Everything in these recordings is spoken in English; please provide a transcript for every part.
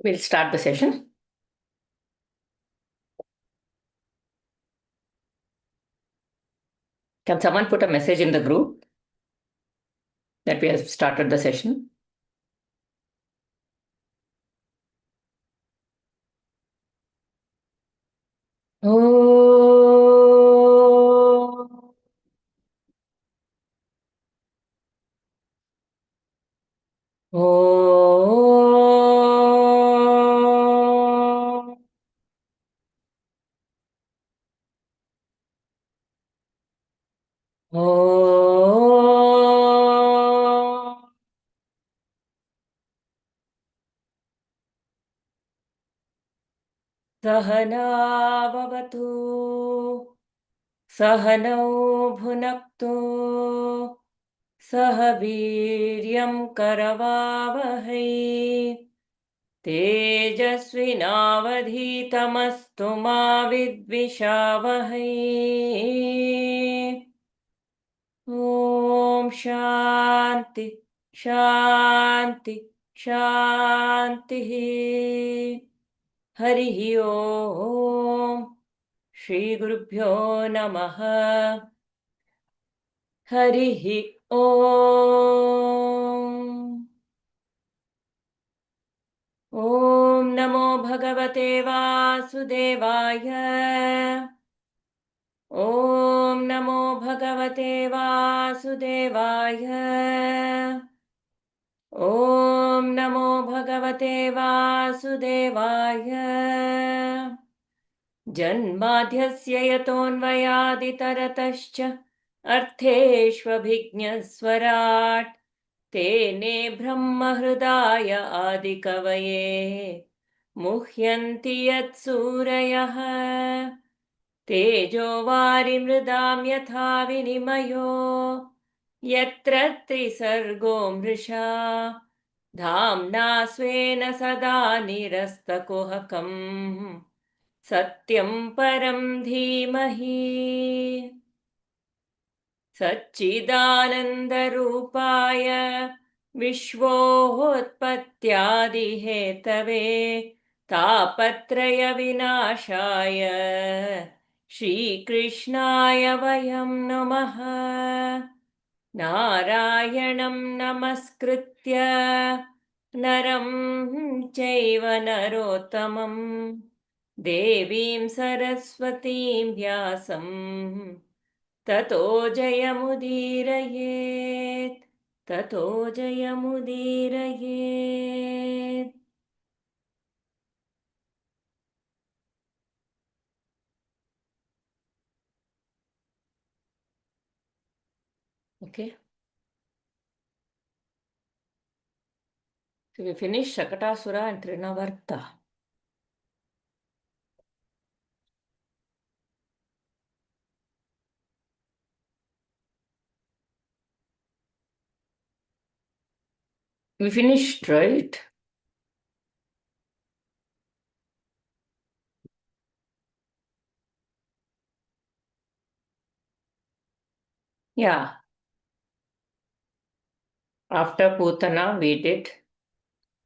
We'll start the session. Can someone put a message in the group that we have started the session? Oh. Oh. Oh. Sahana bhavatu. Sahanau bhunaktu. Sah वीर्यं करवावहै तेजस्विनावधीतमस्तु मा विद्विषावहै। ॐ शान्ति शान्ति शान्तिः। हरिः ॐ श्रीगुरुभ्यो नमः। हरिः ॐ। ॐ नमो भगवते वासुदेवाय। ॐ नमो भगवते वासुदेवाय। ॐ नमो भगवते वासुदेवाय। जन्माद्यस्य यतोऽन्वयादितरतश्च अर्थेष्वभिज्ञस्वराट् तेने ब्रह्महृदाय आदिकवये मुह्यन्ति यत्सूरयः। तेजो वारिमृदां यथा विनिमयो यत्र त्रिसर्गो मृषा धाम्ना स्वेन सदा निरस्तकुहकम् सत्यं परं धीमहि। सच्चिदानन्दरूपाय विश्वोत्पत्त्यादिहेतवे तापत्रयविनाशाय श्रीकृष्णाय वयं नमः। नारायणं नमस्कृत्य नरं चैव नरोत्तमं देवीं सरस्वतीं व्यासं ततो जयमुदीरयेत्। ततो जयमुदीरयेत्। Okay. So we finished Shakatasura and Trinavarta. We finished, right? Yeah. After Putana, we did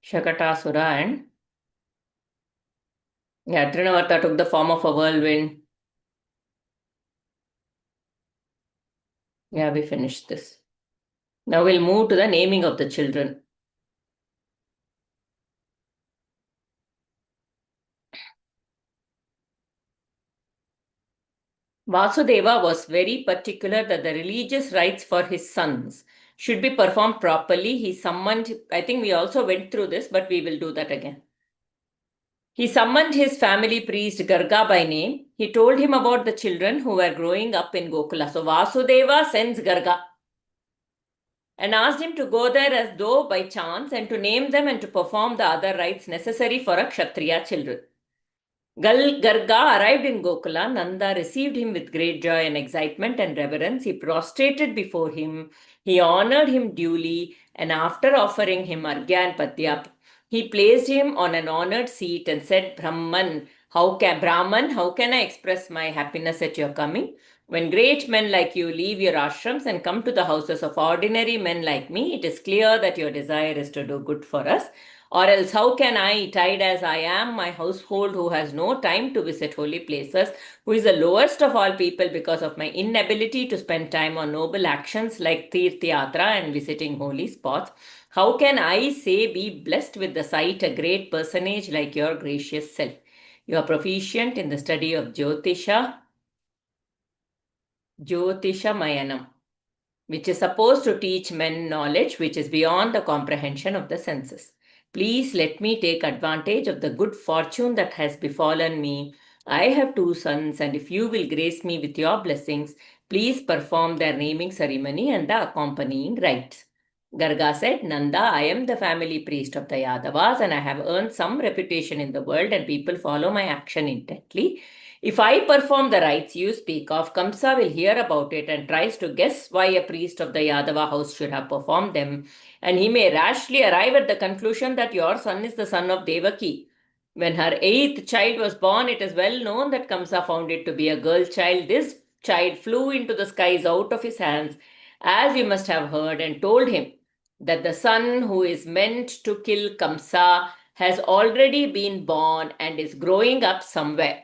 Shakatasura and Trinavarta took the form of a whirlwind. Yeah, we finished this. Now we'll move to the naming of the children. Vasudeva was very particular that the religious rites for his sons should be performed properly. He summoned, I think we also went through this, but we will do that again. He summoned his family priest Garga by name. He told him about the children who were growing up in Gokula. So Vasudeva sends Garga and asked him to go there as though by chance and to name them and to perform the other rites necessary for a Kshatriya children. Garga arrived in Gokula. Nanda received him with great joy and excitement and reverence. He prostrated before him. He honored him duly, and after offering him Arghya and Padya, he placed him on an honored seat and said, Brahman, how can I express my happiness at your coming? When great men like you leave your ashrams and come to the houses of ordinary men like me, it is clear that your desire is to do good for us. Or else, how can I, tied as I am, my household who has no time to visit holy places, who is the lowest of all people because of my inability to spend time on noble actions like Tirth Yatra and visiting holy spots, how can I say be blessed with the sight a great personage like your gracious self? You are proficient in the study of Jyotisha Mayanam, which is supposed to teach men knowledge which is beyond the comprehension of the senses. Please let me take advantage of the good fortune that has befallen me. I have two sons, and if you will grace me with your blessings, please perform their naming ceremony and the accompanying rites. Garga said, Nanda, I am the family priest of the Yadavas, and I have earned some reputation in the world, and people follow my action intently. If I perform the rites you speak of, Kamsa will hear about it and tries to guess why a priest of the Yadava house should have performed them, and he may rashly arrive at the conclusion that your son is the son of Devaki. When her eighth child was born, it is well known that Kamsa found it to be a girl child. This child flew into the skies out of his hands, as you must have heard, and told him that the son who is meant to kill Kamsa has already been born and is growing up somewhere.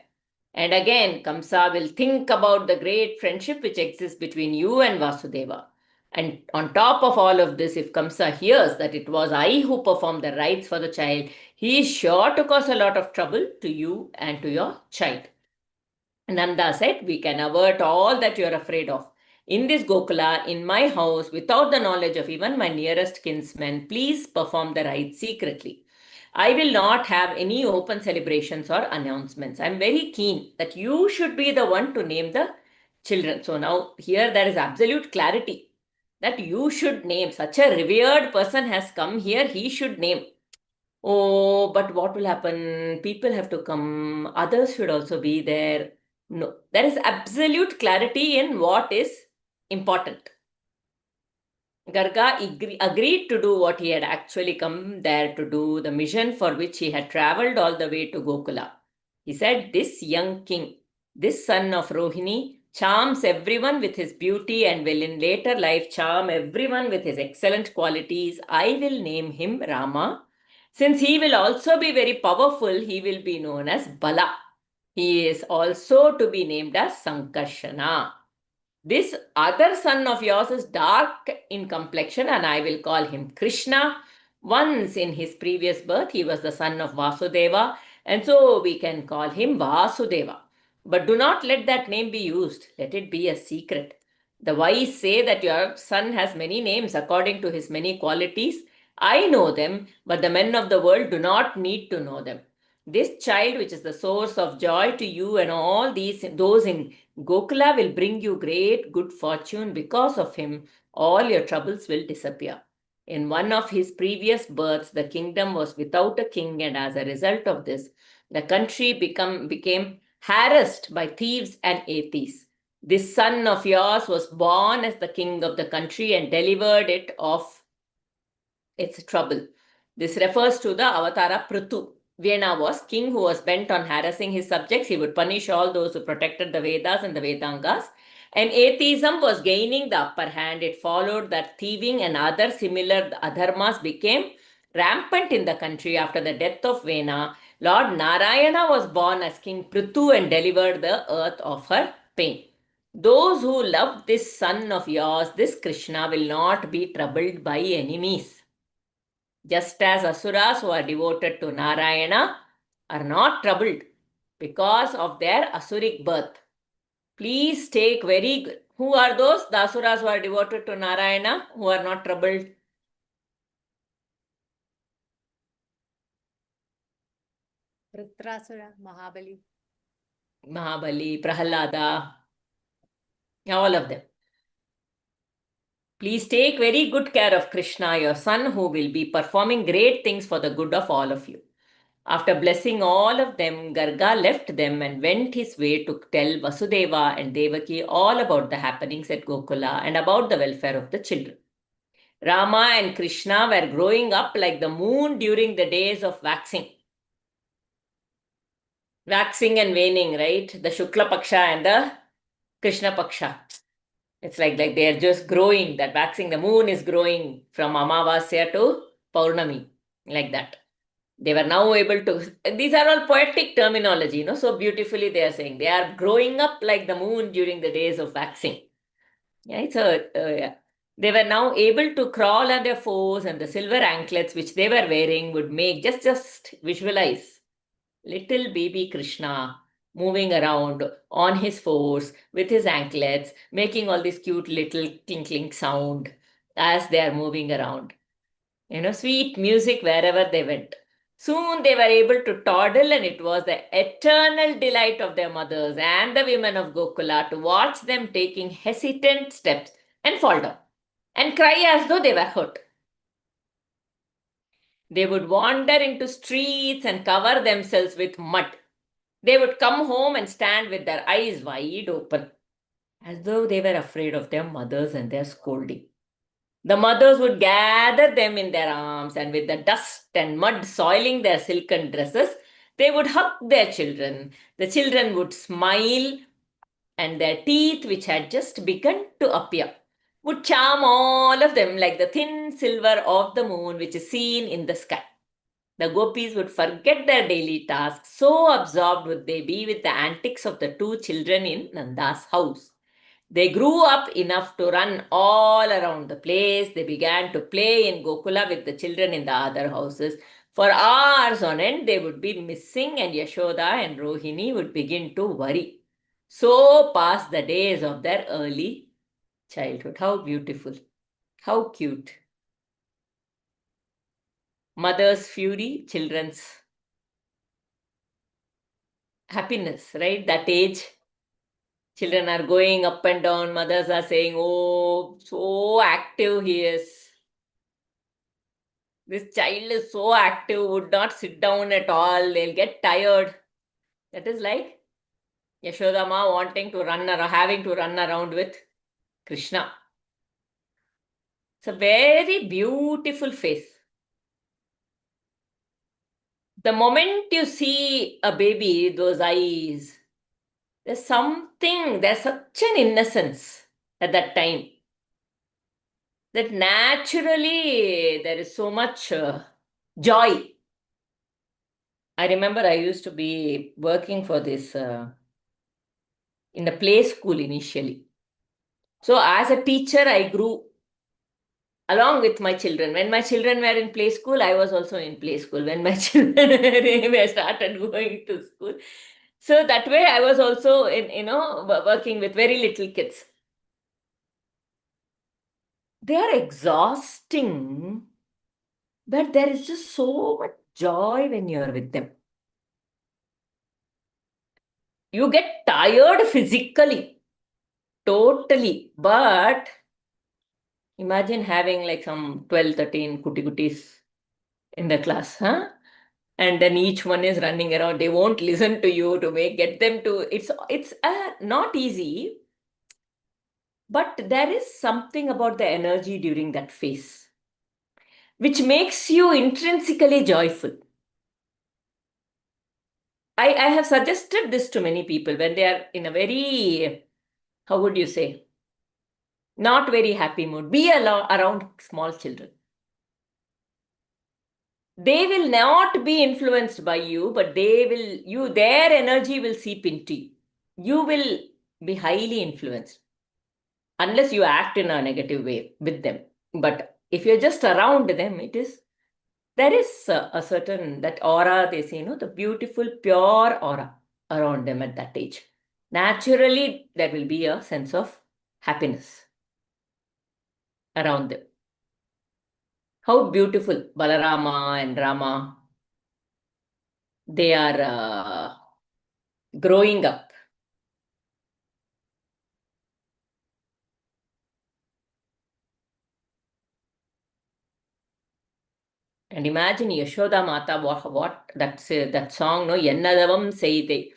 And again, Kamsa will think about the great friendship which exists between you and Vasudeva. And on top of all of this, if Kamsa hears that it was I who performed the rites for the child, he is sure to cause a lot of trouble to you and to your child. Nanda said, we can avert all that you are afraid of. In this Gokula, in my house, without the knowledge of even my nearest kinsmen, please perform the rites secretly. I will not have any open celebrations or announcements. I am very keen that you should be the one to name the children. So now here there is absolute clarity that you should name. Such a revered person has come here, he should name. Oh, but what will happen? People have to come, others should also be there. No, there is absolute clarity in what is important. Garga agreed to do what he had actually come there to do, the mission for which he had traveled all the way to Gokula. He said, this young king, this son of Rohini, charms everyone with his beauty and will in later life charm everyone with his excellent qualities. I will name him Rama. Since he will also be very powerful, he will be known as Bala. He is also to be named as Sankarshana. This other son of yours is dark in complexion, and I will call him Krishna. Once in his previous birth, he was the son of Vasudeva, and so we can call him Vasudeva. But do not let that name be used. Let it be a secret. The wise say that your son has many names according to his many qualities. I know them, but the men of the world do not need to know them. This child, which is the source of joy to you and all those in Gokula, will bring you great good fortune. Because of him, all your troubles will disappear. In one of his previous births, the kingdom was without a king, and as a result of this, the country became harassed by thieves and atheists. This son of yours was born as the king of the country and delivered it of its trouble. This refers to the avatara Prithu. Vyena was king who was bent on harassing his subjects. He would punish all those who protected the Vedas and the Vedangas. And atheism was gaining the upper hand. It followed that thieving and other similar adharmas became rampant in the country after the death of Vena. Lord Narayana was born as King Prithu and delivered the earth of her pain. Those who love this son of yours, this Krishna, will not be troubled by enemies. Just as asuras who are devoted to Narayana are not troubled because of their asuric birth. Please take very good. Who are those? The asuras who are devoted to Narayana, who are not troubled. Vritrasura, Mahabali, Prahalada, all of them. Please take very good care of Krishna, your son, who will be performing great things for the good of all of you. After blessing all of them, Garga left them and went his way to tell Vasudeva and Devaki all about the happenings at Gokula and about the welfare of the children. Rama and Krishna were growing up like the moon during the days of waxing. Waxing and waning, right? The Shukla Paksha and the Krishna Paksha. It's like they are just growing, that waxing. The moon is growing from Amavasya to Paurnami, like that. They were now able to, these are all poetic terminology, so beautifully they are saying. They are growing up like the moon during the days of waxing. Yeah, yeah. They were now able to crawl on their fours, and the silver anklets which they were wearing would make, just visualize little baby Krishna moving around on his fours with his anklets, making all this cute little clink sound as they are moving around. Sweet music wherever they went. Soon they were able to toddle, and it was the eternal delight of their mothers and the women of Gokula to watch them taking hesitant steps and fall down and cry as though they were hurt. They would wander into streets and cover themselves with mud. They would come home and stand with their eyes wide open, as though they were afraid of their mothers and their scolding. The mothers would gather them in their arms, and with the dust and mud soiling their silken dresses, they would hug their children. The children would smile, and their teeth, which had just begun to appear, would charm all of them like the thin silver of the moon which is seen in the sky. The gopis would forget their daily tasks, so absorbed would they be with the antics of the two children in Nanda's house. They grew up enough to run all around the place. They began to play in Gokula with the children in the other houses. For hours on end, they would be missing, and Yashoda and Rohini would begin to worry. So passed the days of their early childhood. How beautiful. How cute. Mother's fury, children's happiness, right? That age. Children are going up and down. Mothers are saying, oh, so active he is. This child is so active, would not sit down at all. They'll get tired. That is like Yashodama wanting to run around, having to run around with Krishna. It's a very beautiful face. The moment you see a baby, those eyes, there's such an innocence at that time that naturally there is so much joy. I remember I used to be working for this in a play school initially. So as a teacher, I grew along with my children. When my children were in play school, I was also in play school. When my children were started going to school. So that way I was also working with very little kids. They are exhausting, but there is just so much joy when you are with them. You get tired physically, totally, but imagine having like some 12, 13 kutis in the class, huh? And then each one is running around. They won't listen to you to get them to. It's not easy, but there is something about the energy during that phase, which makes you intrinsically joyful. I have suggested this to many people when they are in a very, how would you say, not very happy mood. Be around small children. They will not be influenced by you, but their energy will seep into you. You will be highly influenced unless you act in a negative way with them. But if you're just around them, there is a certain, that aura, they say, the beautiful, pure aura around them at that age. Naturally, there will be a sense of happiness around them. How beautiful Balarama and Rama, they are growing up. And imagine Yashoda Mata, what that song, no? Yennadavam Seide.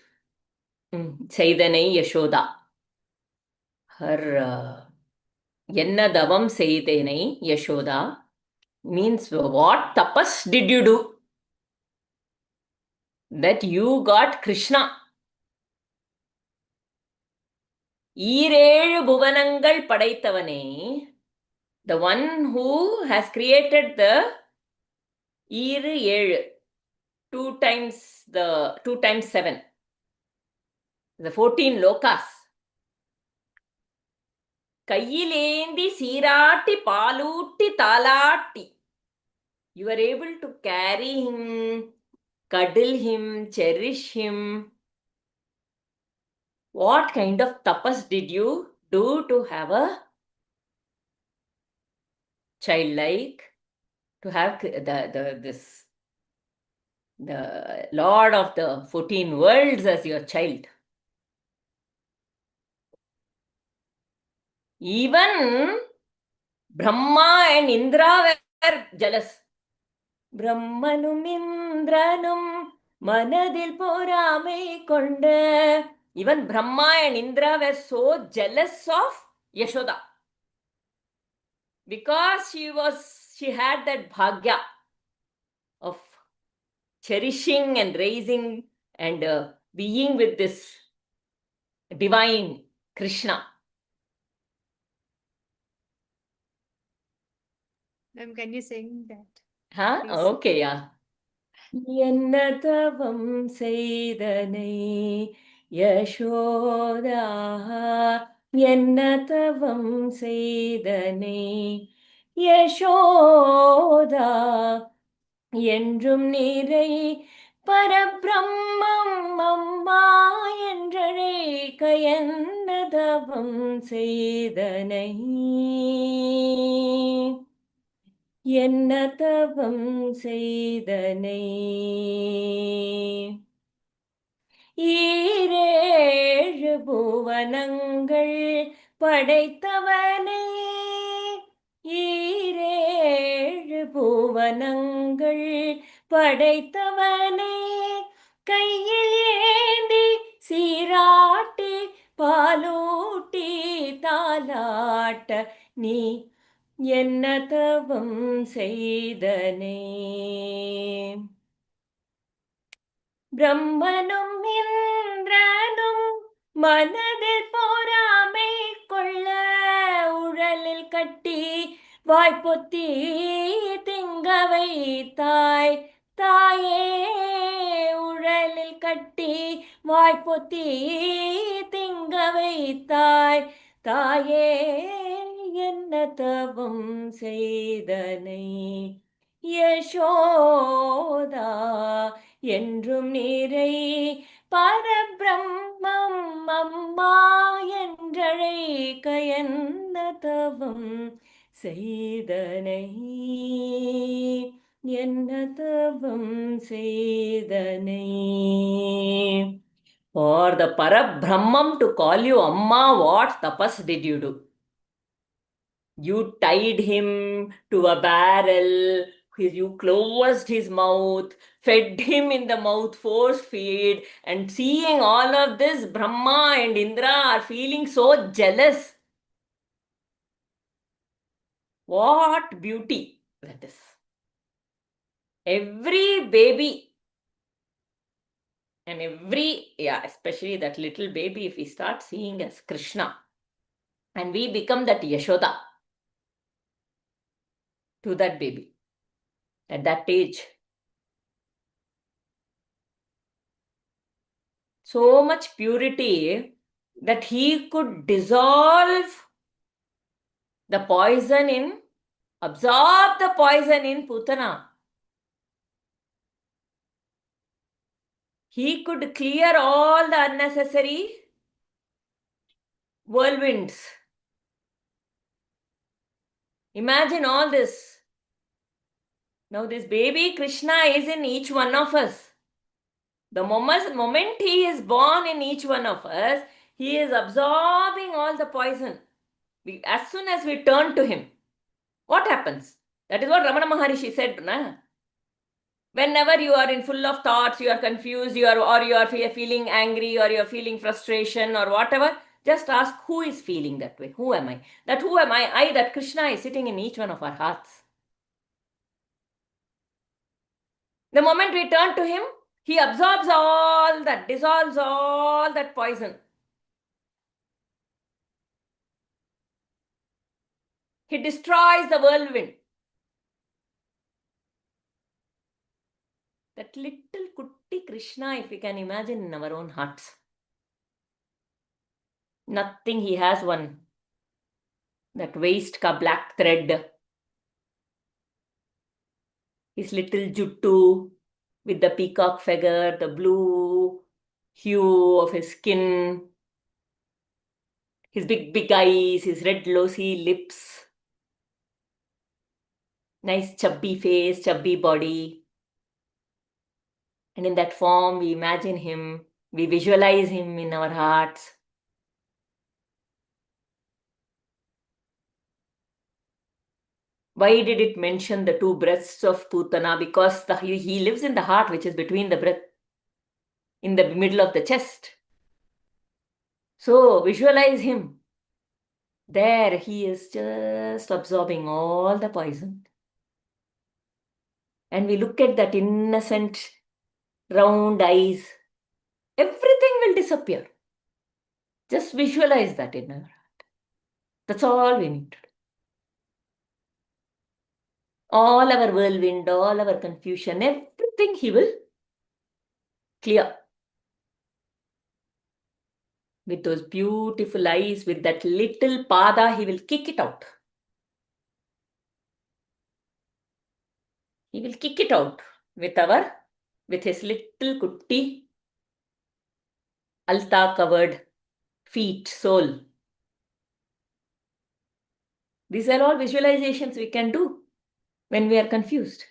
Seidanai Yashoda. Her Yennadavam Seidanai Yashoda means, what tapas did you do that you got Krishna? Eerelu Bhuvanangal Padaitavane, the one who has created the Iru Elu, 2 times 7. The 14 lokas. Kayilendi sirati palutti talatti. You are able to carry him, cuddle him, cherish him. What kind of tapas did you do to have a childlike, to have the Lord of the 14 worlds as your child? Even Brahma and Indra were jealous. Brahmanum Indranum manadil poramai konde. Even Brahma and Indra were so jealous of Yashoda, because she had that bhagya of cherishing and raising and being with this divine Krishna. Ma'am, can you sing that? Huh? Please. Okay, yeah. என்ன தவம் செய்தனை யசோதா, என்ன தவம் செய்தனை யசோதா, என்றும் நிறை பரபிரம்மம் அம்மா என்றழைக்க என்ன தவம் செய்தனை, என்ன தவம் செய்தனை. ஈரேழு புவனங்கள் படைத்தவனை, ஈரேழு புவனங்கள் படைத்தவனை, கையில் ஏந்தி சீராட்டி பாலூட்டி தாலாட்ட நீ என்ன தவம் செய்தனை. பிரம்மனும் இந்திரனும் மனதில் பொறாமை கொள்ள, உழலில் கட்டி வாய்ப்பொத்தி திங்க வைத்தாய் தாயே, உழலில் கட்டி வாய்ப்பொத்தி திங்க வைத்தாய் தாயே, என்ன தவம் செய்தனை யசோதா, என்றும் நீரை பரபிரம்மம் அம்மா என்றழைக்க என்ன தவம் செய்தனை, என்ன தவம் செய்தனை. For the Parabrahmam to call you Amma, what tapas did you do? You tied him to a barrel, you closed his mouth, fed him in the mouth, force feed, and seeing all of this, Brahma and Indra are feeling so jealous. What beauty that is. Every baby and especially that little baby, if we start seeing as Krishna and we become that Yashoda to that baby at that age, so much purity that he could dissolve the poison absorb the poison in Putana. He could clear all the unnecessary whirlwinds. Imagine all this. Now this baby Krishna is in each one of us. The moment he is born in each one of us, he is absorbing all the poison. As soon as we turn to him, what happens? That is what Ramana Maharishi said, na? Whenever you are in full of thoughts, you are confused, you are feeling angry, or you are feeling frustration or whatever, just ask, who is feeling that way? Who am I? That who am I? That Krishna is sitting in each one of our hearts. The moment we turn to him, he absorbs all that, dissolves all that poison. He destroys the whirlwind. That little kutti Krishna, if we can imagine in our own hearts. Nothing, he has one. That waist ka black thread. His little juttu with the peacock feather, the blue hue of his skin, his big eyes, his red glossy lips, nice chubby face, chubby body. And in that form, we imagine him, we visualize him in our hearts. Why did it mention the two breasts of Putana? Because he lives in the heart, which is between the breath, in the middle of the chest. So visualize him. There he is just absorbing all the poison. And we look at that innocent round eyes. Everything will disappear. Just visualize that in our heart. That's all we need to do. All our whirlwind, all our confusion, everything he will clear. With those beautiful eyes, with that little pada, he will kick it out. He will kick it out with his little kutti, alta covered feet, sole. These are all visualizations we can do when we are confused.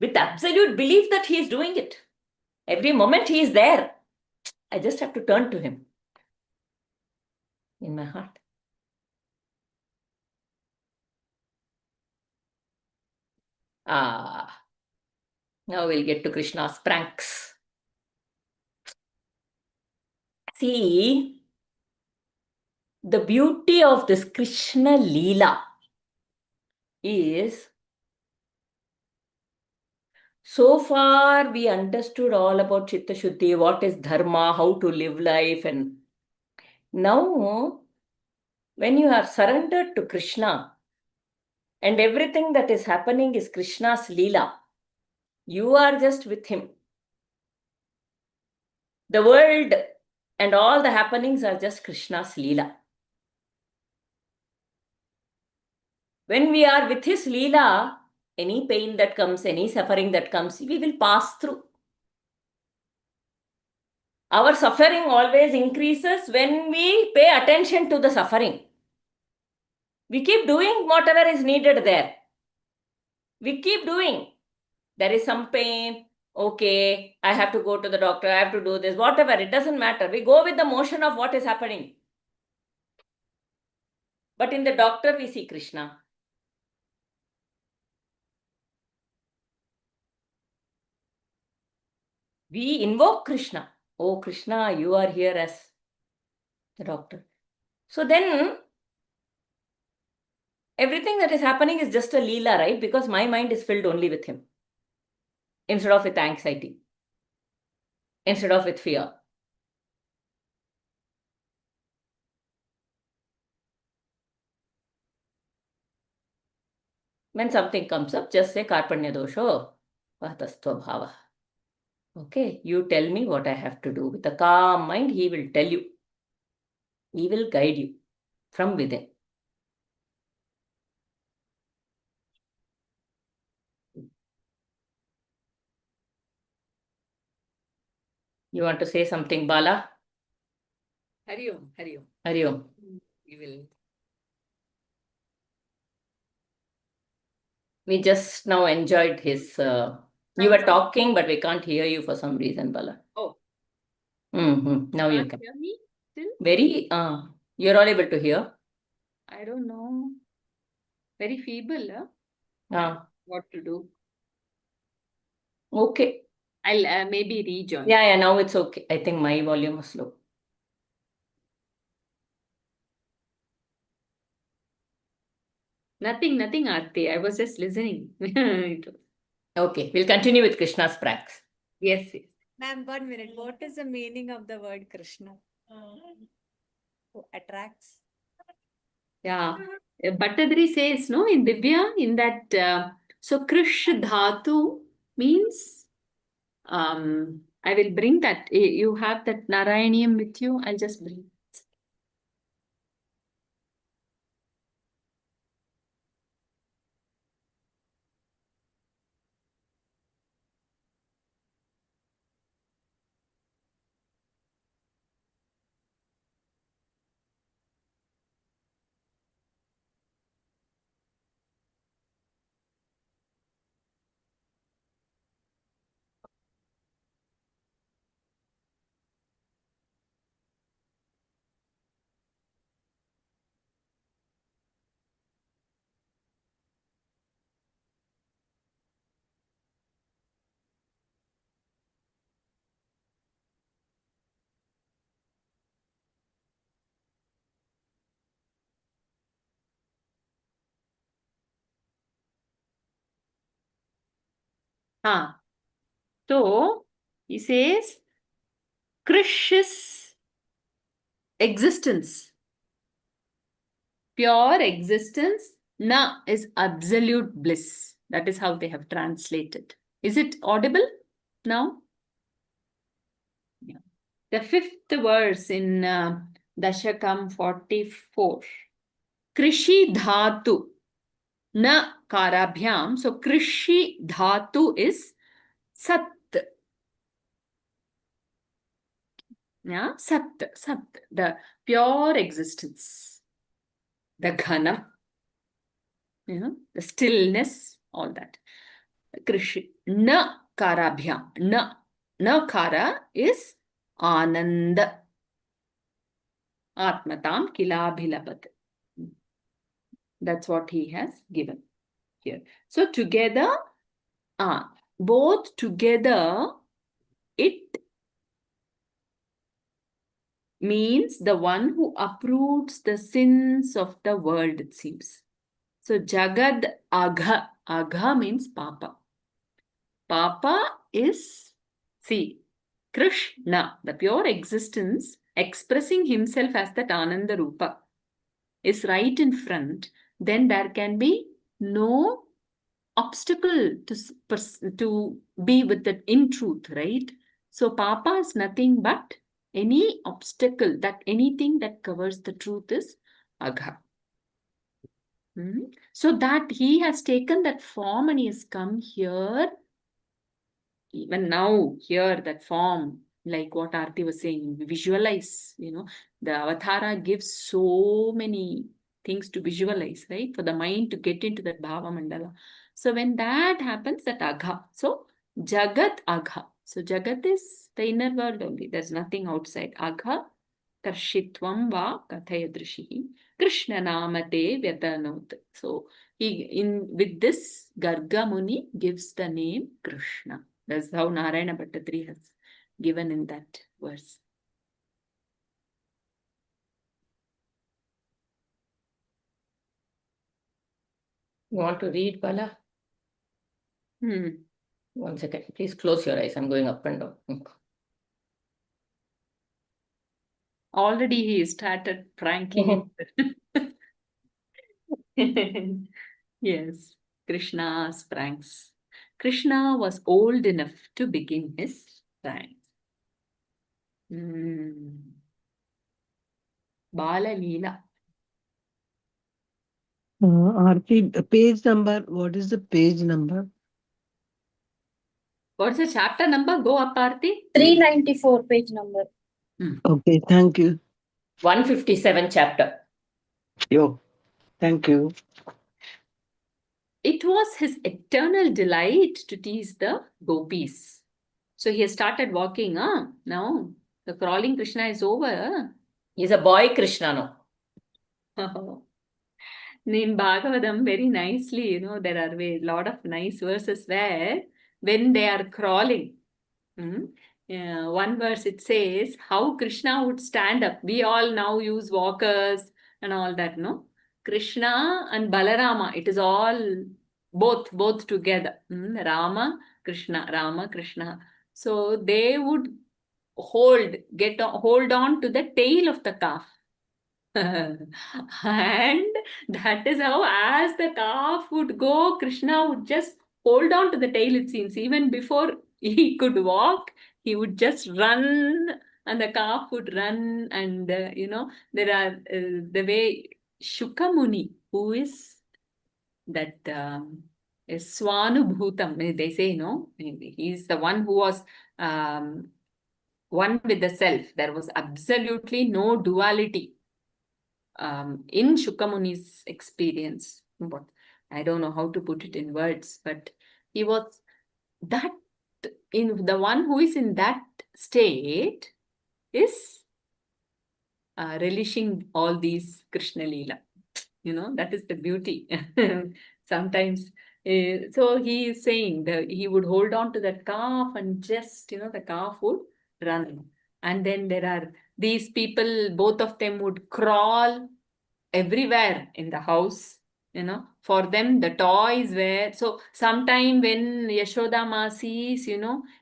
With absolute belief that he is doing it. Every moment he is there. I just have to turn to him in my heart. Now we'll get to Krishna's pranks. See, the beauty of this Krishna Leela is, so far we understood all about Chitta Shuddhi, what is dharma, how to live life, and now when you are surrendered to Krishna and everything that is happening is Krishna's Leela, you are just with him. The world and all the happenings are just Krishna's Leela. When we are with his Leela, any pain that comes, any suffering that comes, we will pass through. Our suffering always increases when we pay attention to the suffering. We keep doing whatever is needed there. We keep doing. There is some pain. Okay, I have to go to the doctor. I have to do this. Whatever, it doesn't matter. We go with the motion of what is happening. But in the doctor, we see Krishna. We invoke Krishna. Oh, Krishna, you are here as the doctor. So then, everything that is happening is just a leela, right? Because my mind is filled only with him. Instead of with anxiety. Instead of with fear. When something comes up, just say Karpanya dosho vatastva bhava. Okay, you tell me what I have to do. With a calm mind, he will tell you. He will guide you from within. You want to say something, Bala? Hari Om, Hari Om. Hari Om. We just now enjoyed his... you were talking, but we can't hear you for some reason, Bala. Oh. Now you Can't can. hear me still? Very... you're all able to hear? I don't know. Very feeble, huh? What to do? Okay. I'll maybe rejoin. Yeah, now it's okay. I think my volume was low. Nothing, Aarti. I was just listening. Okay, we'll continue with Krishna's pranks. Yes. Ma'am, 1 minute. What is the meaning of the word Krishna? Who attracts? Yeah. Bhattadri says, no, in Divya, in that So Krish Dhatu means, I will bring that. You have that Narayaniam with you. I'll just bring. So he says, Krish is existence, pure existence. Na is absolute bliss. That is how they have translated. Is it audible now? Yeah. The fifth verse in Dashakam 44. Krishi dhatu na karabhyam. So Krishi dhatu is sat. Yeah, sat, the pure existence, the ghana, the stillness, all that. Krishi na karabhyam. Na kara is ananda. Atmatam kilabhilapat. That's what he has given here. So together, both together, it means the one who uproots the sins of the world, it seems. So Jagad Agha. Agha means Papa. Papa is, see, Krishna, the pure existence, expressing himself as that Ananda Rupa, is right in front. Then there can be no obstacle to be with that in truth, right? So Papa is nothing but any obstacle, that anything that covers the truth is Agha. So that he has taken that form and he has come here. Even now, here, that form, like what Aarti was saying, visualize, the avatara gives so many things to visualize, right? For the mind to get into that bhava mandala. So when that happens, that agha. So Jagat agha. So Jagat is the inner world only. There's nothing outside. Agha karshitvam va kathayadrishihi Krishna namate vyatanot. So with this, Garga Muni gives the name Krishna. That's how Narayana Bhattatri has given in that verse. You want to read, Bala? 1 second. Please close your eyes. I'm going up and down. Already he started pranking. Yes, Krishna's pranks. Krishna was old enough to begin his pranks. Bala Leela. Aarti, page number, what is the page number? What's the chapter number? Go up, Aarti. 394 page number. Okay, thank you. 157 chapter. Yo, thank you. It was his eternal delight to tease the gopis. So he has started walking. Now the crawling Krishna is over. He's a boy Krishna now. In Bhagavatam, very nicely, there are a lot of nice verses where when they are crawling, one verse it says how Krishna would stand up. We all now use walkers and all that, no? Krishna and Balarama, it is all both together. Rama, Krishna. So they would hold on to the tail of the calf. And that is how, as the calf would go, Krishna would just hold on to the tail, it seems. Even before he could walk, he would just run, and the calf would run. And, there are the way Shukamuni, who is that is Swanubhutam, they say, no? He's the one who was one with the self. There was absolutely no duality in Shukamuni's experience. But I don't know how to put it in words, but he was that, in the one who is in that state is relishing all these Krishna Leela. That is the beauty. Sometimes, so he is saying that he would hold on to that calf and just, the calf would run. And then there are these people, both of them would crawl everywhere in the house. For them, the toys were. So sometime when Yashoda sees,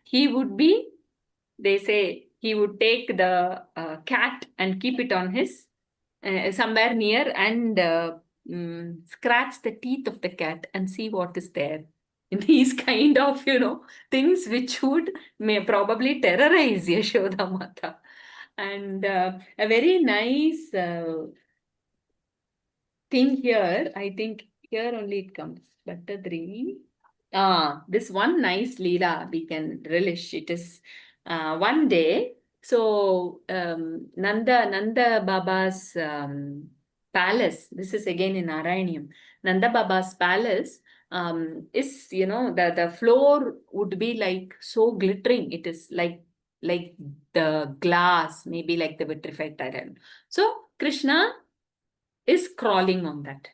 he would be, they say, he would take the cat and keep it on his somewhere near and scratch the teeth of the cat and see what is there. In these kind of, things which would may probably terrorize Yashoda Mata. And a very nice thing here, I think here only it comes. Bhattadri. This one nice Leela we can relish. It is one day. So Nanda Baba's palace. This is again in Narayaniam. Nanda Baba's palace is, the floor would be like so glittering. It is like the glass, maybe like the vitrified tile. So Krishna is crawling on that,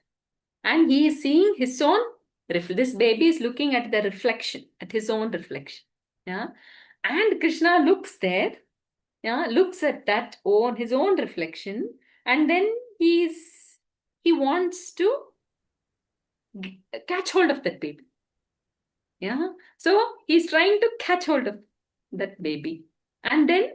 and he is seeing his own this baby is looking at the reflection, at his own reflection. Yeah. And Krishna looks there, looks at that his own reflection, and then he wants to catch hold of that baby. Yeah. So he's trying to catch hold of that baby, and then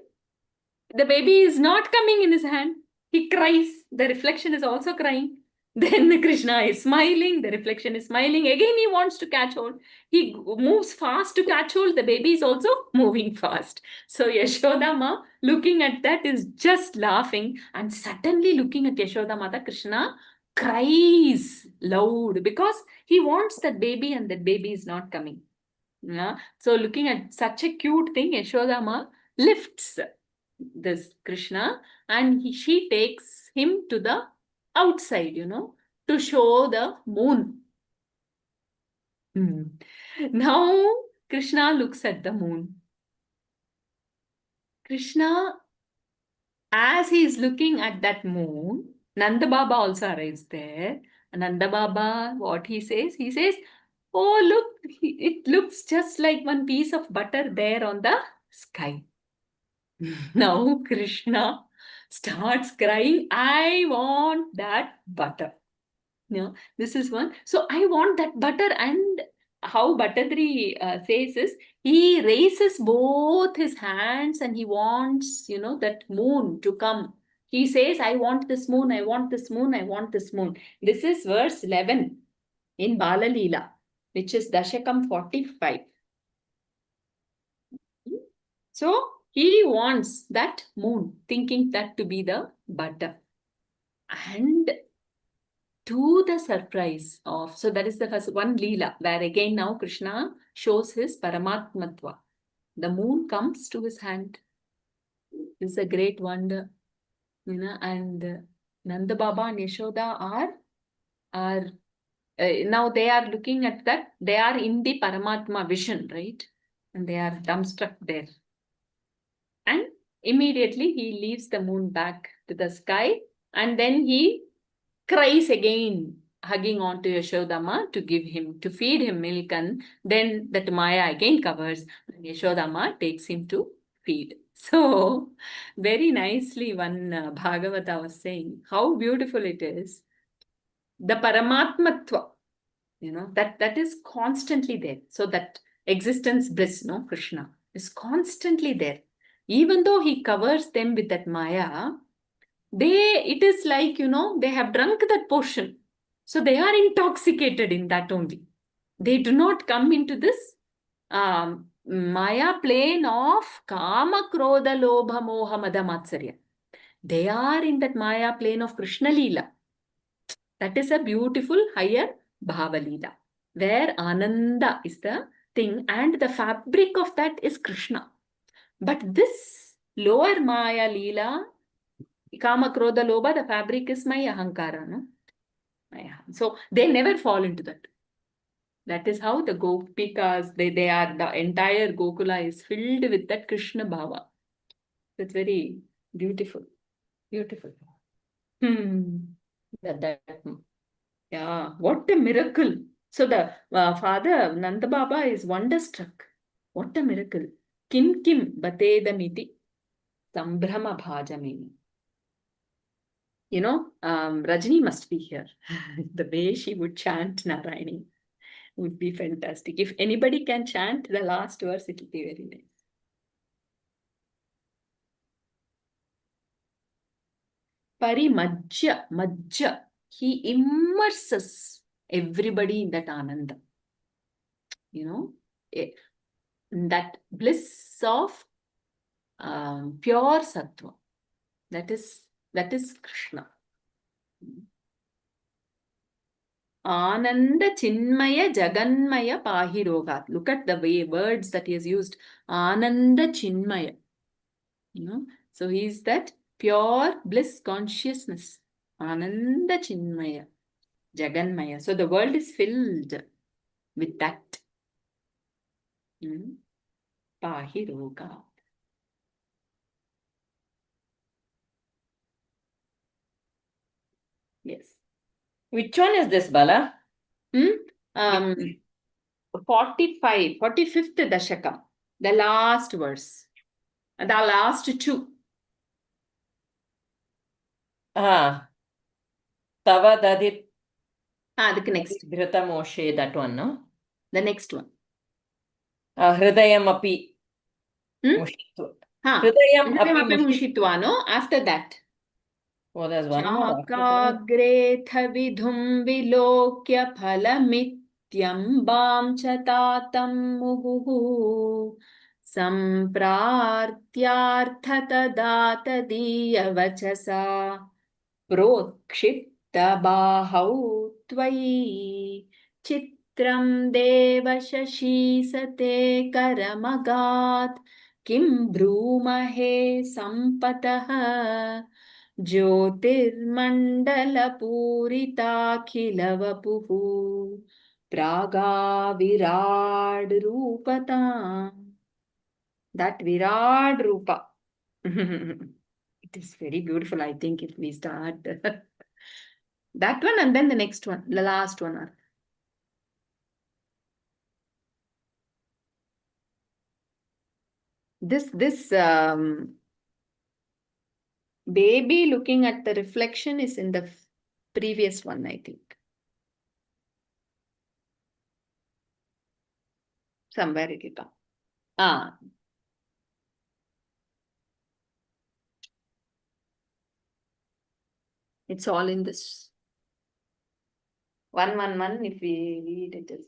the baby is not coming in his hand. He cries. The reflection is also crying. Then Krishna is smiling. The reflection is smiling. Again, he wants to catch hold. He moves fast to catch hold. The baby is also moving fast. So Yashoda looking at that is just laughing. And suddenly looking at Yashoda Mata, Krishna cries loud because he wants that baby and that baby is not coming. Yeah? So looking at such a cute thing, Yashoda lifts this Krishna and she takes him to the outside, to show the moon. Now Krishna looks at the moon. Krishna, as he is looking at that moon, Nanda Baba also arrives there. Nanda Baba, what he says? He says, oh, look, it looks just like one piece of butter there on the sky. Now Krishna starts crying, I want that butter. This is one. So I want that butter. And how Bhattadri says is, he raises both his hands and he wants, that moon to come. He says, I want this moon, I want this moon, I want this moon. This is verse 11 in Bala Leela, which is Dashakam 45. So he wants that moon, thinking that to be the butter. And to the surprise of, so that is the first one Leela, where again now Krishna shows his Paramatmatva. The moon comes to his hand. This is a great wonder. And Nanda Baba and Yashoda are now they are looking at that. They are in the Paramatma vision, right? And they are dumbstruck there. And immediately he leaves the moon back to the sky, and then he cries again, hugging on to Yashodama to feed him milk, and then that Maya again covers, and Yashodama takes him to feed. So, very nicely one Bhagavata was saying how beautiful it is. The Paramatmatva, that is constantly there. So that existence bliss, Krishna, is constantly there. Even though he covers them with that Maya, it is like, they have drunk that potion. So they are intoxicated in that only. They do not come into this Maya plane of Kama, Krodha, Lobha, Moha, Mada, Matsarya. They are in that Maya plane of Krishna Leela. That is a beautiful higher Bhava Leela, where Ananda is the thing and the fabric of that is Krishna. But this lower Maya Leela, Kama, Krodha, Lobha, the fabric is my Ahankara. No? So they never fall into that. That is how the Gopikas, they are, the entire Gokula is filled with that Krishna Bhava. It's very beautiful. Beautiful. That, yeah, what a miracle. So the father, Nanda Baba, is wonderstruck. What a miracle. Kim batedamiti sambrama bhajamini. Rajini must be here. The way she would chant Narayani would be fantastic. If anybody can chant the last verse, it will be very nice. Majja. He immerses everybody in that Ananda. That bliss of pure Sattva. That is Krishna. Ananda Chinmaya Jaganmaya Pahirogat. Look at the words that he has used. Ananda Chinmaya. So he is that pure bliss consciousness. Ananda Chinmaya Jaganmaya. So the world is filled with that. Pahirogat. Yes. Which one is this, Bala? 45th Dashakam. The last verse. The last two. Tava Dadit. The next. Dhrita Moshe, that one, no? The next one. Hridayam api mushitva. Hridayam api mushitva, no? After that. Oh, there's one more. Chakagretha vidhum vilokya phalamityambam chatatam muhuhu samprartyarthatadata vachasa prokshitta bahau tvai chitram deva shashisate karamagat kim brumahe sampataha ज्योतिर्मण्डलपूरिताखिलवपुः प्रागाविराड् रूपताम्. That Virad Rupa. It is very beautiful, I think, if we start that one and then the next one, the last one. This baby looking at the reflection is in the previous one, I think. Somewhere it will come. It's all in this. 111, if we read it is.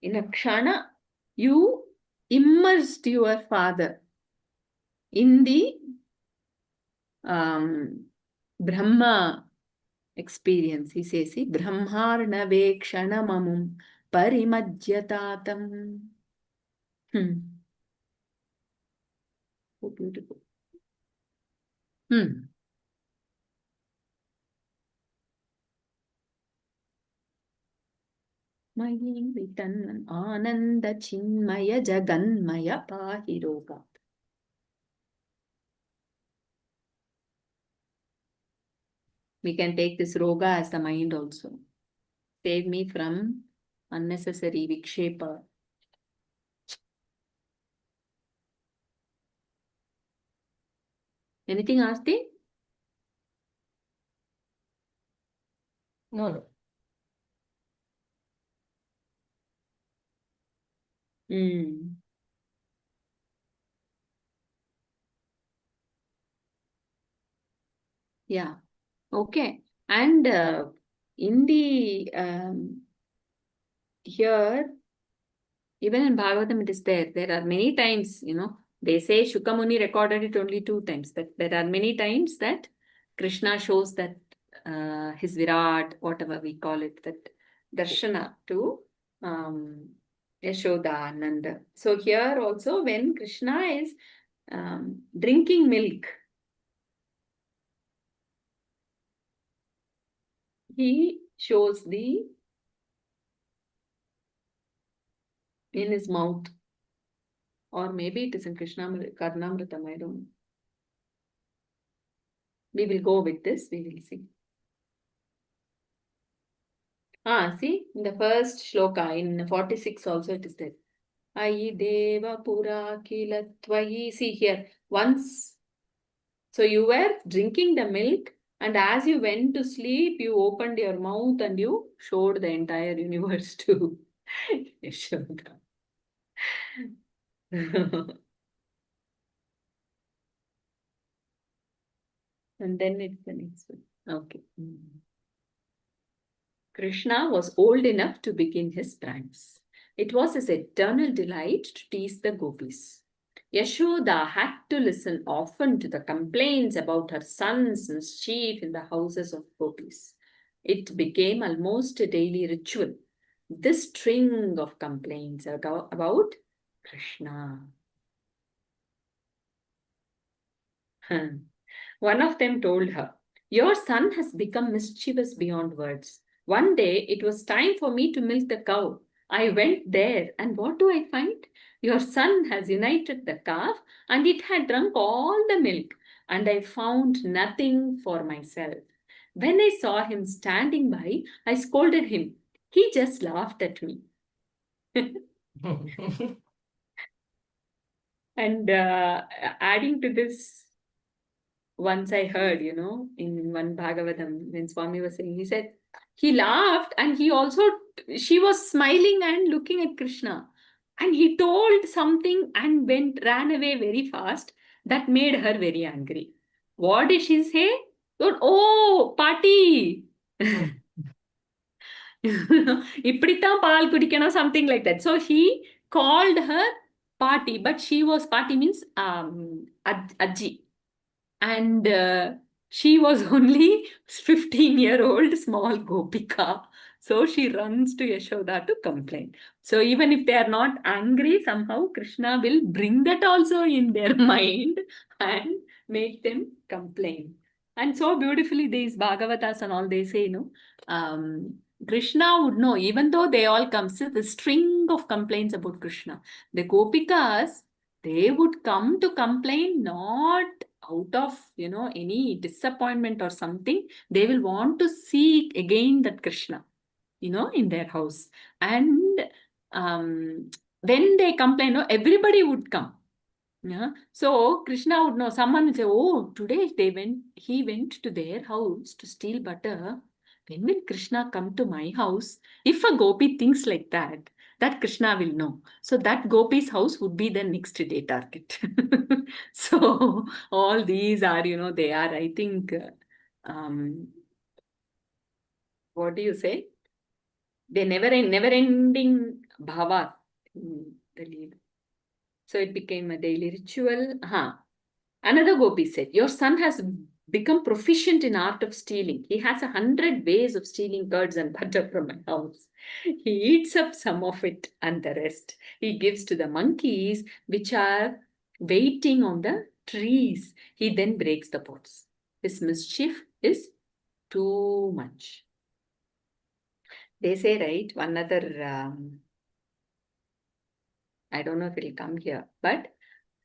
In a kshana, you immersed your father in the Brahma experience. He says, see, Brahmarnave kshanamamum parimajyatatam. So beautiful. Mayi vitan ananda chinmaya jaganmaya pahiroga. We can take this roga as the mind also. Save me from unnecessary vikshepa. Anything, Aasti? No, no. Yeah. Okay. And in the here, even in Bhagavatam, it is there. There are many times, they say Shukamuni recorded it only 2 times. That there are many times that Krishna shows that his Virat, whatever we call it, that darshana to Yashoda, Nanda. So here also, when Krishna is drinking milk, he shows in his mouth, or maybe it is in Karnamritam, I don't know. We will go with this, we will see. See, in the first shloka, in 46 also it is there. Ayi deva pura kila tvayi. See here, once, so you were drinking the milk, and as you went to sleep, you opened your mouth and you showed the entire universe to Yashoda. And then it's the next one. Okay. Krishna was old enough to begin his pranks. It was his eternal delight to tease the gopis. Yashoda had to listen often to the complaints about her son's mischief in the houses of gopis. It became almost a daily ritual. This string of complaints about Krishna. One of them told her, "Your son has become mischievous beyond words. One day it was time for me to milk the cow. I went there, and what do I find? Your son has united the calf, and it had drunk all the milk, and I found nothing for myself. When I saw him standing by, I scolded him. He just laughed at me." And adding to this, once I heard, in one Bhagavatam, when Swami was saying, he said, he laughed and she was smiling and looking at Krishna. And he told something and ran away very fast. That made her very angry. What did she say? Oh, party! இப்படித்தான் பால் குடிக்கணும், something like that. So he called her party, but she was, party means Ajji. And she was only 15-year-old small Gopika. So she runs to Yashoda to complain. So even if they are not angry, somehow Krishna will bring that also in their mind and make them complain. And so beautifully these Bhagavatas and all, they say, Krishna would know, even though they all come, see the string of complaints about Krishna. The Gopikas, they would come to complain not out of, any disappointment or something. They will want to see again that Krishna, in their house. And when they complain, everybody would come. Yeah. So Krishna would know. Someone will say, "Oh, today he went to their house to steal butter. When will Krishna come to my house?" If a gopi thinks like that Krishna will know. So that gopi's house would be the next day target. So all these are, they are, I think, what do you say? They never ending bhava in the lead. So it became a daily ritual. Another gopi said, "Your son has become proficient in art of stealing. He has 100 ways of stealing curds and butter from my house. He eats up some of it and the rest he gives to the monkeys which are waiting on the trees. He then breaks the pots. His mischief is too much." They say, right, one other, I don't know if it will come here, but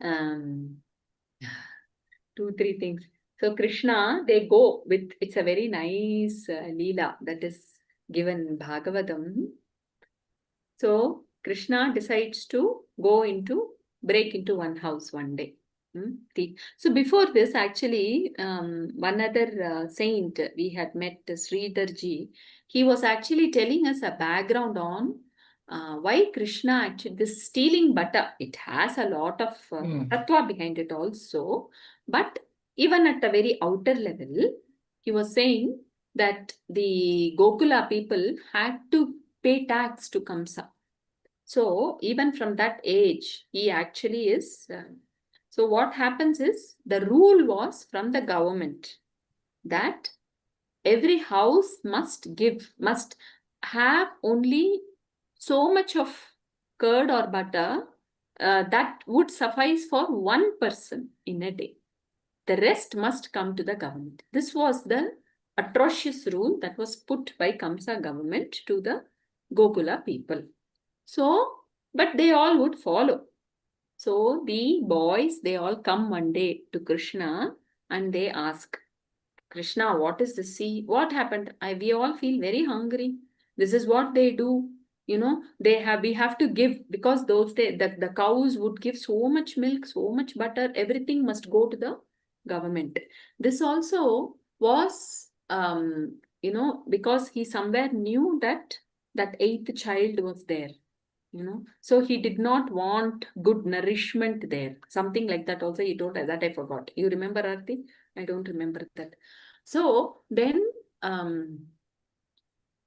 2-3 things. So Krishna, they go with, it's a very nice Leela that is given in Bhagavatam. So Krishna decides to break into one house one day. So before this, actually, one other saint we had met, Sridharji, he was actually telling us a background on why Krishna actually, this stealing butter, it has a lot of tattva behind it also. But even at a very outer level, he was saying that the Gokula people had to pay tax to Kamsa. So even from that age, he actually is. So what happens is, the rule was from the government that every house must have only so much of curd or butter that would suffice for one person in a day. The rest must come to the government. This was the atrocious rule that was put by Kamsa government to the Gokula people. So, but they all would follow. So the boys, they all come one day to Krishna and they ask, Krishna, what is this? See, what happened? We all feel very hungry. This is what they do. We have to give, because those days the cows would give so much milk, so much butter, everything must go to the government. This also was, because he somewhere knew that eighth child was there. So he did not want good nourishment there. Something like that also he told us, that I forgot. You remember, Aarti? I don't remember that. So then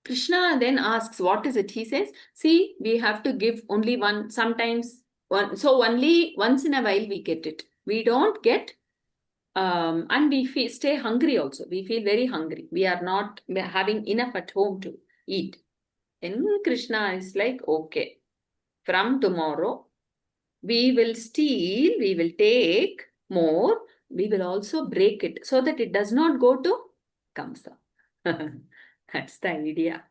Krishna then asks, what is it? He says, see, we have to give only one, sometimes one. So only once in a while we get it. We don't get, and we stay hungry also. We feel very hungry. We are not having enough at home to eat. Then Krishna is like, okay, from tomorrow, we will steal, we will take more, we will also break it so that it does not go to Kamsa. That's the idea.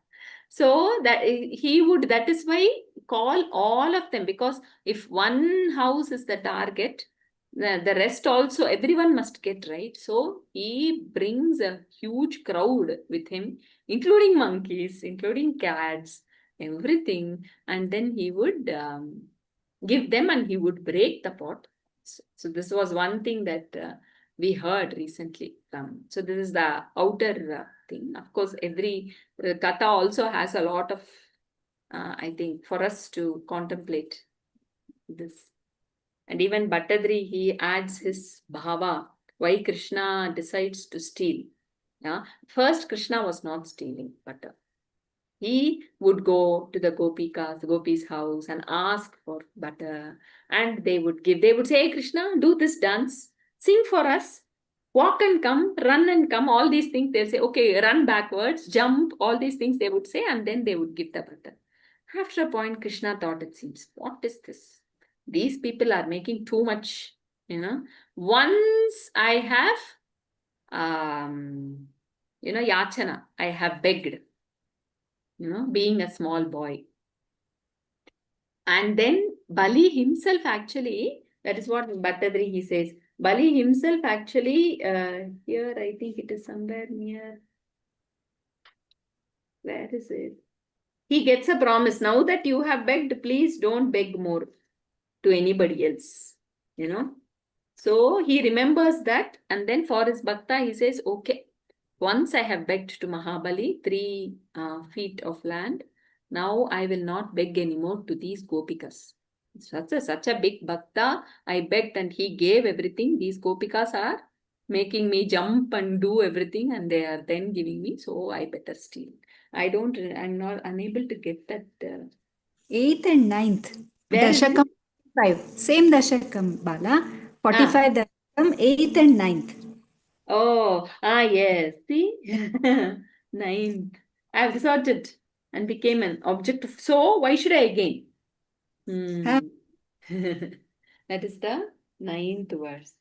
So that is why call all of them, because if one house is the target, the rest also, everyone must get, right? So he brings a huge crowd with him, including monkeys, including cats, everything. And then he would give them and he would break the pot. So this was one thing that we heard recently. So this is the outer thing. Of course, every katha also has a lot of, I think, for us to contemplate this. And even Bhattadri, he adds his bhava, why Krishna decides to steal. Yeah? First, Krishna was not stealing butter. He would go to the gopis' house and ask for butter, and they would say, hey, Krishna, do this dance, sing for us, walk and come, run and come, all these things. They'll say, okay, run backwards, jump, all these things they would say, and then they would give the butter. After a point, Krishna thought, it seems, what is this? These people are making too much, Once I have, yachana, I have begged, being a small boy. And then Bali himself actually, that is what Bhattadri he says, Bali himself actually, here I think it is somewhere near, where is it? He gets a promise, now that you have begged, please don't beg more to anybody else, So he remembers that, and then for his bhakta, he says, okay, once I have begged to Mahabali 3 feet of land, now I will not beg anymore to these gopikas. Such a big bhakta, I begged and he gave everything. These gopikas are making me jump and do everything, and they are then giving me, so I better steal. I'm not unable to get that. 8th and 9th. Where is Dashakam 5. Same Dashakam, Bala. 45 Dashakam, 8th and 9th. Oh, yes. See? 9th. I have resorted and became an object of. So, why should I again? That is the 9th verse.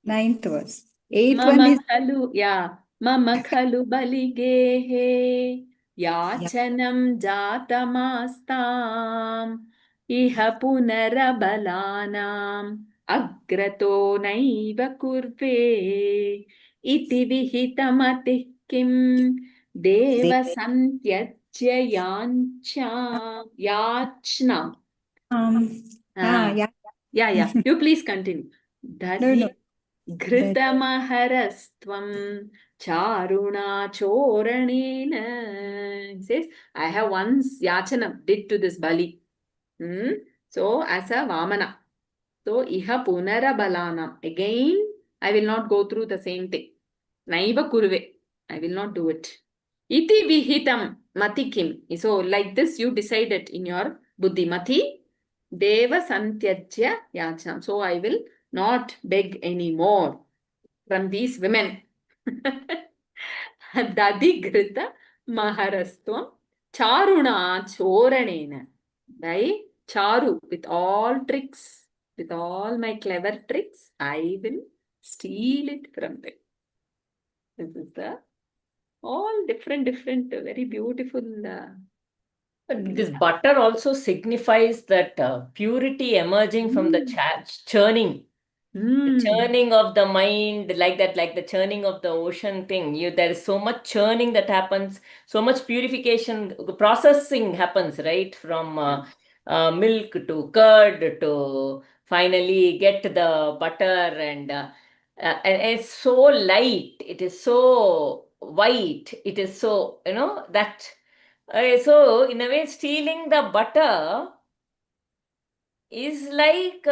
9th verse. 8th Mama one is. khalu, yeah. Mama khalu baligehe yachanam jatamastam iha punarabalanam agrato naiva kurve iti vihitamati kim deva santyajya yachna. Yeah. Yeah. You please continue. No. Dadi Ghritamaharastvam charuna choranena. Says, I have once yachana did to this Bali. So, as a Vamana. So, iha punara balana. Again, I will not go through the same thing. Naiva kuruve. I will not do it. Iti vihitam matikim. So, like this, you decided in your buddhi. Mati deva santyajya yachanam. So, I will not beg anymore from these women. Dadigrita maharastvam charuna choranena. Right? Charu, with all tricks, with all my clever tricks, I will steal it from them. This is the all different, very beautiful. But this butter also signifies that purity emerging from the churning. The churning of the mind, like that, like the churning of the ocean thing. There is so much churning that happens, so much purification, processing happens, right? From milk to curd to finally get the butter, and it's so light, it is so white, it is so, that. So in a way, stealing the butter is like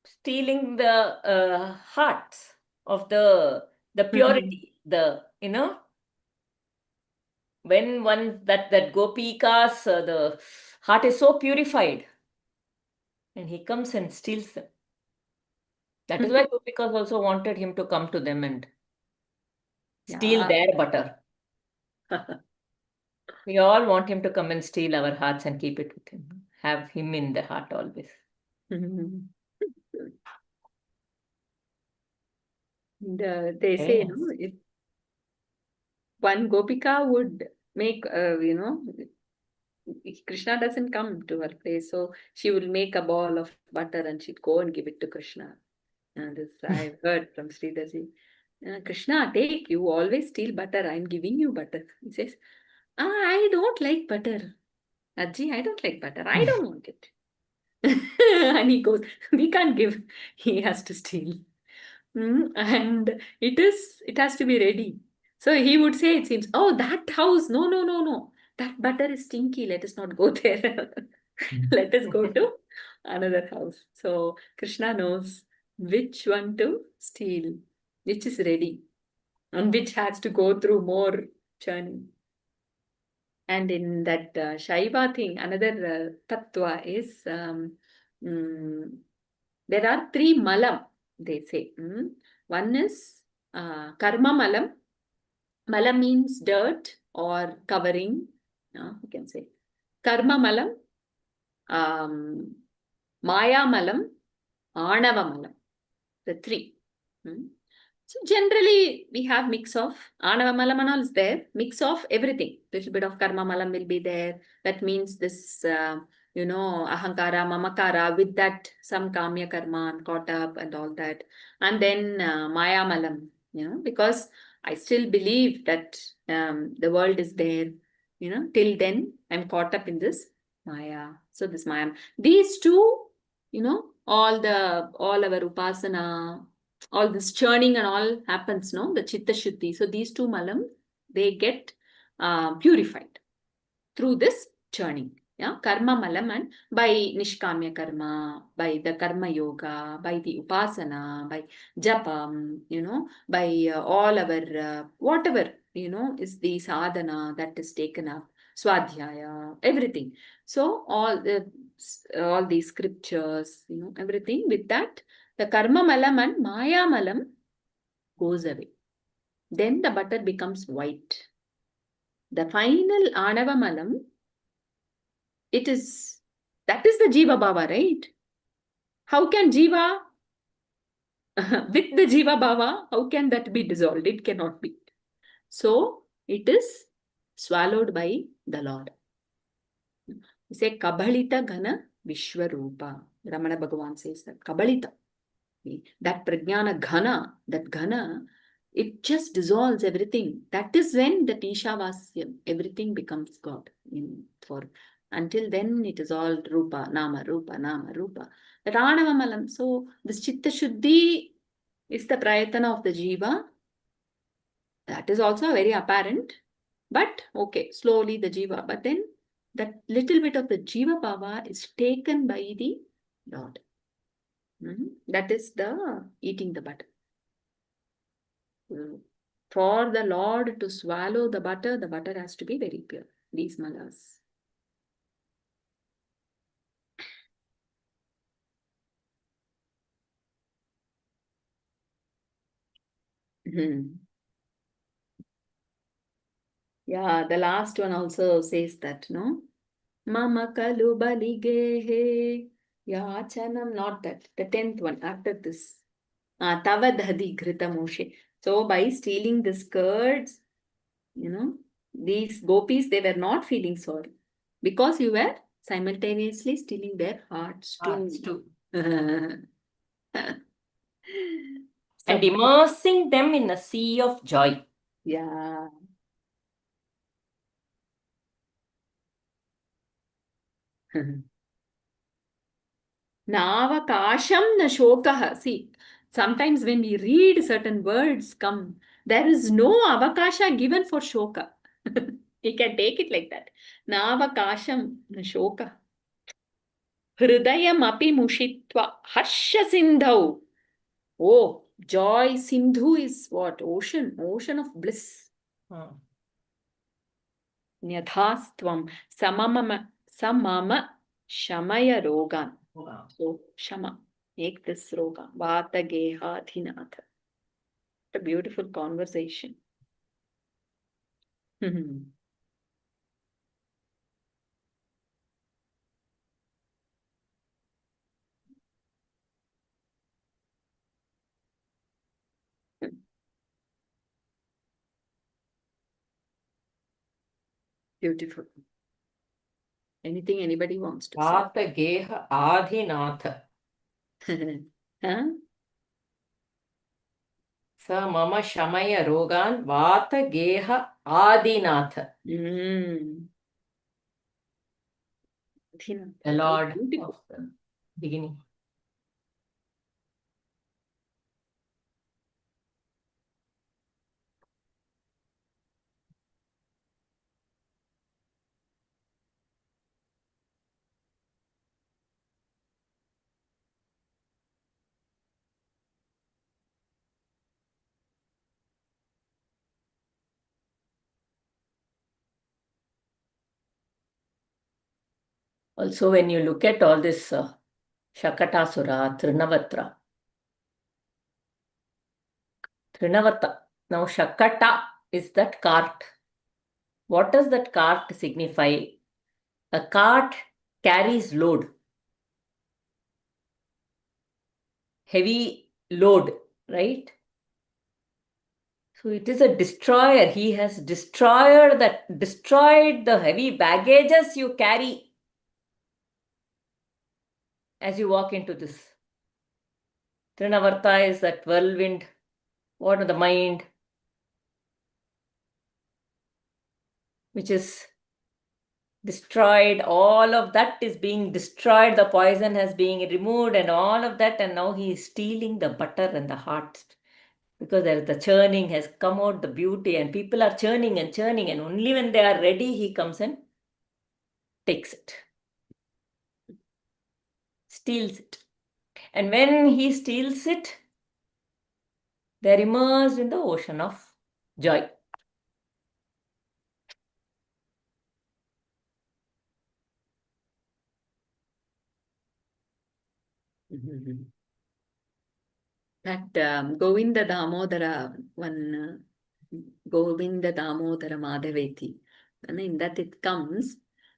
stealing the hearts of the purity, when one that gopikas, the heart is so purified, and he comes and steals them. That is why gopikas also wanted him to come to them and steal their butter. We all want him to come and steal our hearts and keep it with him. Have him in the heart always. They say, if one gopika would make, Krishna doesn't come to her place, so she will make a ball of butter and she'd go and give it to Krishna. This I've heard from Sridharji. Krishna, take, you always steal butter. I'm giving you butter. He says, I don't like butter. Ajji, I don't like butter. I don't want it. And he goes, we can't give. He has to steal. And it has to be ready. So he would say, it seems, oh, that house, no. That butter is stinky. Let us not go there. Let us go to another house. So Krishna knows which one to steal, which is ready, and which has to go through more churning. And in that Shaiva thing, another tattva is there are 3 malam, they say. One is karma malam. Malam means dirt or covering. You can say karma malam, maya malam, anava malam. The 3. So generally we have mix of anava malam and all is there. Mix of everything. Little bit of karma malam will be there. That means this, ahankara, mamakara, with that some kamya karma and caught up and all that. And then maya malam, because I still believe that the world is there. Till then I'm caught up in this maya. So this maya. These two, all our upasana, all this churning and all happens, no? The chitta shuddhi. So these 2 malam, they get purified through this churning. Yeah, karma malam, and by nishkamya karma, by the karma yoga, by the upasana, by japam, by all our whatever, is the sadhana that is taken up, swadhyaya, everything. So all these scriptures, everything with that, the karma malam and maya malam goes away. Then the butter becomes white. The final anava malam, that is the jiva bhava, right? How can jiva, with the jiva bhava, how can that be dissolved? It cannot be. So it is swallowed by the Lord. We say Kabhalita Ghana Vishwarupa. Ramana Bhagavan says that. Kabhalita. That prajnana ghana, that ghana, it just dissolves everything. That is when the Ishavasya, everything becomes God. Until then, it is all rupa, nama, rupa, nama, rupa. That anavamalam. So, this chitta shuddhi is the prayatana of the jiva. That is also very apparent. But, okay, slowly the jiva. But then, that little bit of the jiva bhava is taken by the Lord. That is the eating the butter. For the Lord to swallow the butter has to be very pure. These malas. Yeah, the last one also says that, no? Mama kalu baligehe yachanam, not that. The 10th one after this. Tavadhadi grita moshe. So by stealing the skirts, these gopis, they were not feeling sorry. Because you were simultaneously stealing their hearts too. And immersing them in a sea of joy. Yeah. Navakasham na shokah. See, sometimes when we read certain words come, there is no avakasha given for shoka. You can take it like that. Navakasham na shokah. Hridayam api mushitva harsha sindhau. Oh, joy sindhu is what? Ocean of bliss. Nyadhastvam samama shamaya rogan. So, shama, make this roga. Vata geha dhinatha. A beautiful conversation. Beautiful. Anything anybody wants to say? Vata geha adhinatha. Huh? Sa mama shamaya rogan vata geha adinatha. The Lord of the beginning. Also, when you look at all this Shakatasura, Trinavata. Now, Shakata is that cart. What does that cart signify? A cart carries load. Heavy load, right? So it is a destroyer. He has destroyed the heavy baggages you carry as you walk into this. Trinavarta is that whirlwind, what of the mind, which is destroyed. All of that is being destroyed. The poison has been removed and all of that. And now he is stealing the butter and the heart. Because there is the churning has come out, the beauty, and people are churning, and only when they are ready, he comes and takes it, steals it. And when he steals it, they are immersed in the ocean of joy. That Govinda Damodara, one Govinda Damodara Madhaveti. And in that it comes,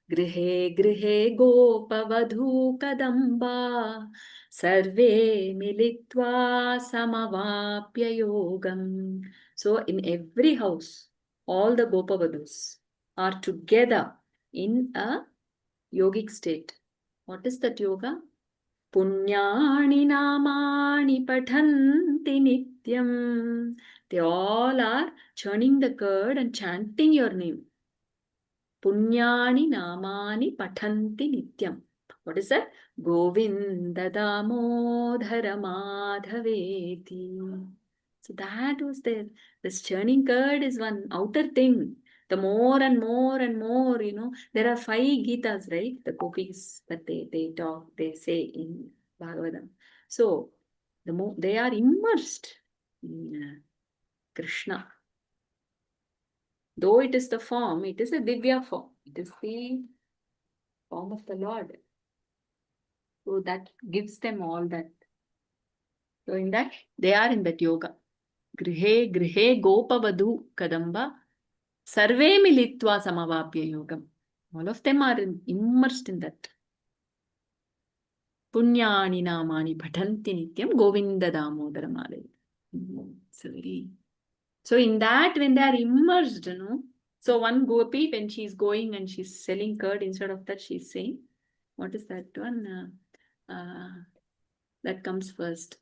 Grihe Grihe Gopavadhu Kadamba Sarve Militva Samavapya Yogam. So in every house, all the Gopavadhus are together in a yogic state. What is that yoga? Punyani namani pathanti nityam. They all are churning the curd and chanting your name. Punyani namani pathanti nityam. What is that? Govinda Damodhara Madhaveti. So that was there. This churning curd is one outer thing. The more and more and more, there are 5 Gitas, right? The gopis that they talk, they say in Bhagavatam. So the more they are immersed in Krishna. Though it is the form, it is a Divya form. It is the form of the Lord. So that gives them all that. So in that, they are in that yoga. Grihe grihe gopavadhu kadamba sarve militva samavapya yogam. All of them are immersed in that. Punyani namani pathanti nityam govinda damodara malaya. So in that, when they are immersed, so one gopi, when she's going and she's selling curd, instead of that, she's saying, what is that one? That comes first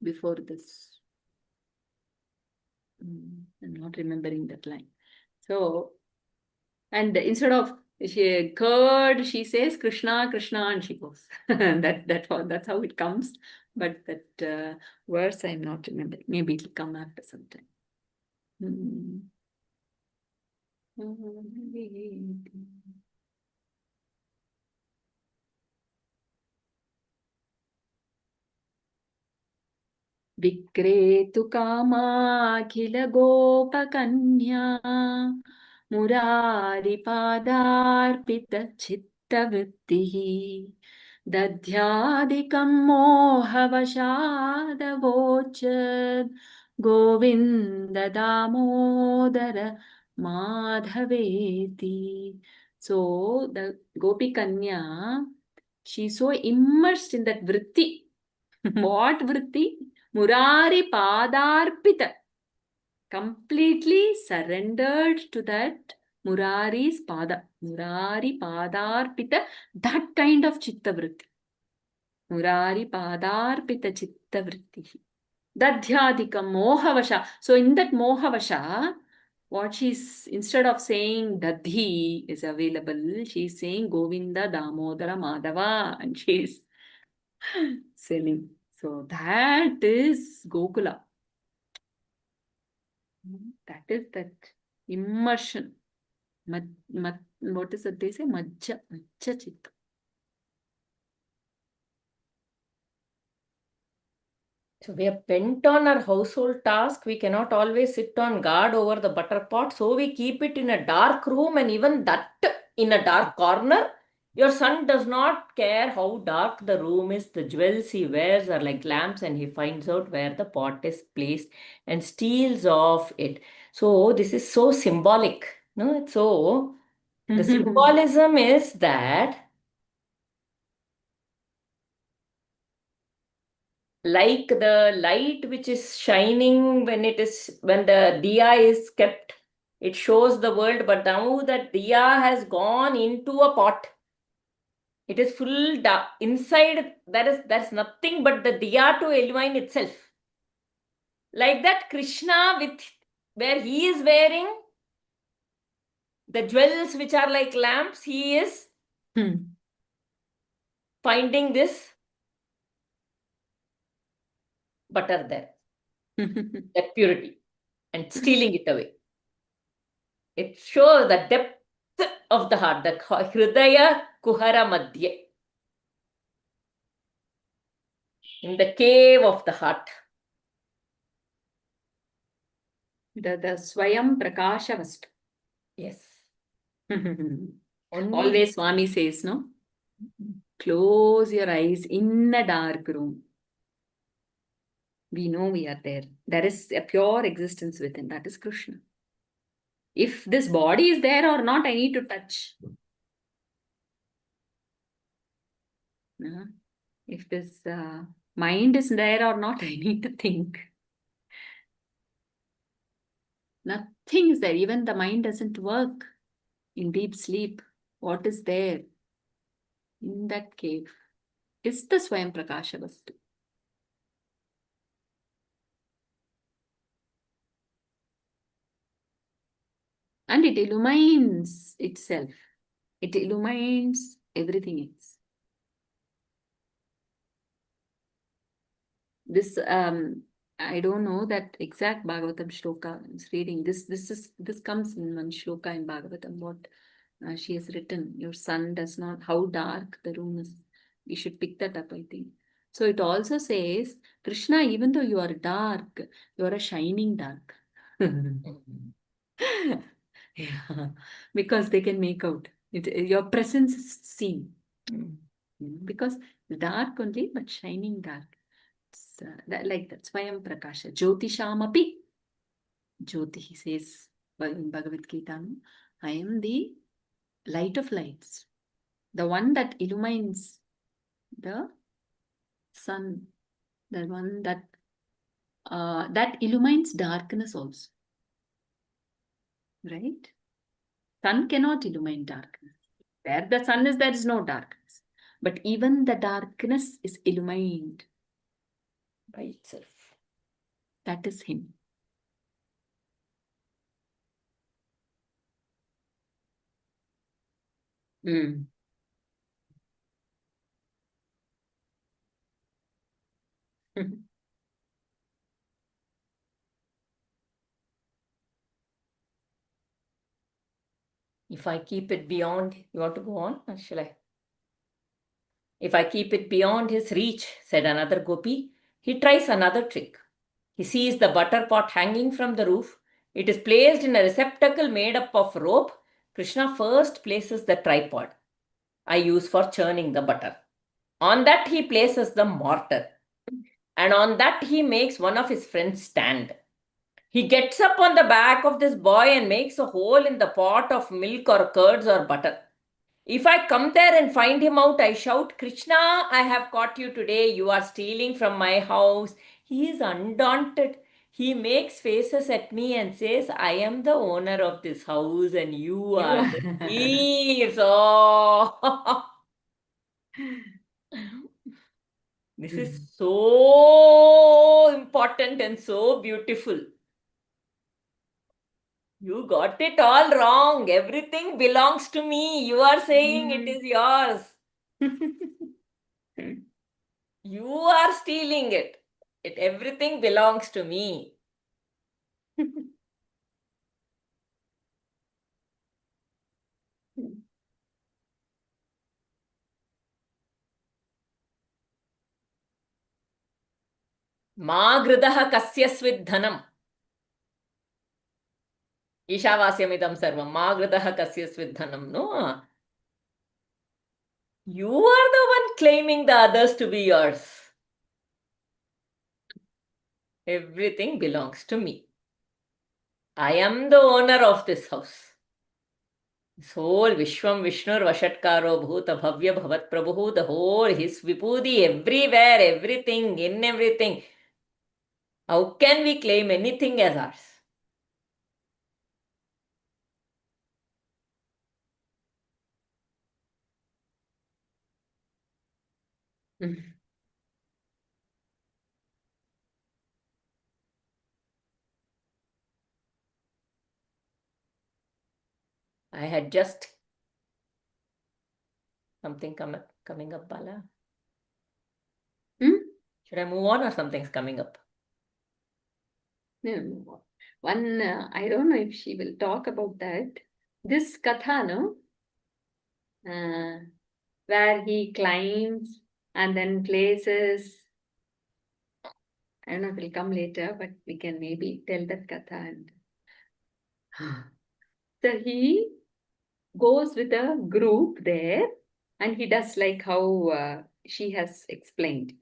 before this. I'm not remembering that line. So, and instead of curd, she says Krishna, Krishna, and she goes. That's how it comes. But that verse I'm not remembering. Maybe it'll come after some time. Vikretu kamakhila gopakanya murari padarpita chitta vrittihi dadhyadikam mohavashadavochat govinda damodara madhaveti. So the Gopi Kanya, she's so immersed in that vritti. What vritti? Murari Padarpita. Completely surrendered to that Murari's Pada. Murari Padarpita. That kind of Chitta vritti. Murari Padarpita Chitta vritti. Dadhyadikam Mohavasha. So in that Mohavasha, what she's, instead of saying Dadhi is available, she's saying Govinda Damodara Madhava, and she's selling. So that is Gokula. That is that immersion. What is it they say? Majja Chitta. So we are bent on our household task. We cannot always sit on guard over the butter pot. So we keep it in a dark room, and even that in a dark corner. Your son does not care how dark the room is. The jewels he wears are like lamps, and he finds out where the pot is placed and steals off it. So this is so symbolic. No, so the symbolism is that like the light which is shining when the diya is kept, it shows the world, but now that diya has gone into a pot, it is full dark inside. That's nothing but the diya to illumine itself. Like that, Krishna, with where he is wearing the jewels which are like lamps, he is finding this butter there, that purity, and stealing it away. It shows the depth of the heart, the Hridaya Kuhara Madhya, in the cave of the heart. The Swayam Prakasha Vastu. Yes. Always Swami says, no? Close your eyes in a dark room. We know we are there. There is a pure existence within. That is Krishna. If this body is there or not, I need to touch. If this mind is there or not, I need to think. Nothing is there. Even the mind doesn't work in deep sleep. What is there in that cave? is the Swayam Prakasha Vastu. And it illumines itself. It illumines everything else. This I don't know that exact Bhagavatam shloka I was reading. This comes in one shloka in Bhagavatam. What she has written, your sun does not, how dark the room is. We should pick that up, I think. So it also says, Krishna, even though you are dark, you are a shining dark. Yeah, because they can make out your presence is seen. Because dark only, but shining dark. It's, like that. Swayam Prakasha. Jyotishamapi. Jyoti, he says in Bhagavad Gita, I am the light of lights, the one that illumines the sun, the one that illumines darkness also. Right? Sun cannot illumine darkness. Where the sun is, there is no darkness. But even the darkness is illumined by itself. That is him. If I keep it beyond, you want to go on or shall I? If I keep it beyond his reach, said another gopi, he tries another trick. He sees the butter pot hanging from the roof. It is placed in a receptacle made up of rope. Krishna first places the tripod I use for churning the butter. On that he places the mortar. And on that he makes one of his friends stand. He gets up on the back of this boy and makes a hole in the pot of milk or curds or butter. If I come there and find him out, I shout, Krishna, I have caught you today. You are stealing from my house. He is undaunted. He makes faces at me and says, I am the owner of this house and you are the thieves. Oh. This is so important and so beautiful. You got it all wrong. Everything belongs to me. You are saying it is yours. You are stealing it. Everything belongs to me. Ma gridaha kasyasvid dhanam. Ishavasyamidam sarvam. Ma gridaha kasyasvid dhanam. No. You are the one claiming the others to be yours. Everything belongs to me. I am the owner of this house. This whole Vishwam Vishnur Vashatkaro Bhuta Bhavya Bhavat Prabhu, the whole his Vibhuti everywhere, everything, in everything. How can we claim anything as ours? I had just something coming up, Bala. Should I move on or something's coming up? No. One, I don't know if she will talk about that. This katha, no? Where he climbs and then places. I don't know if it will come later, but we can maybe tell that katha. And so he goes with a group there and he does like how she has explained,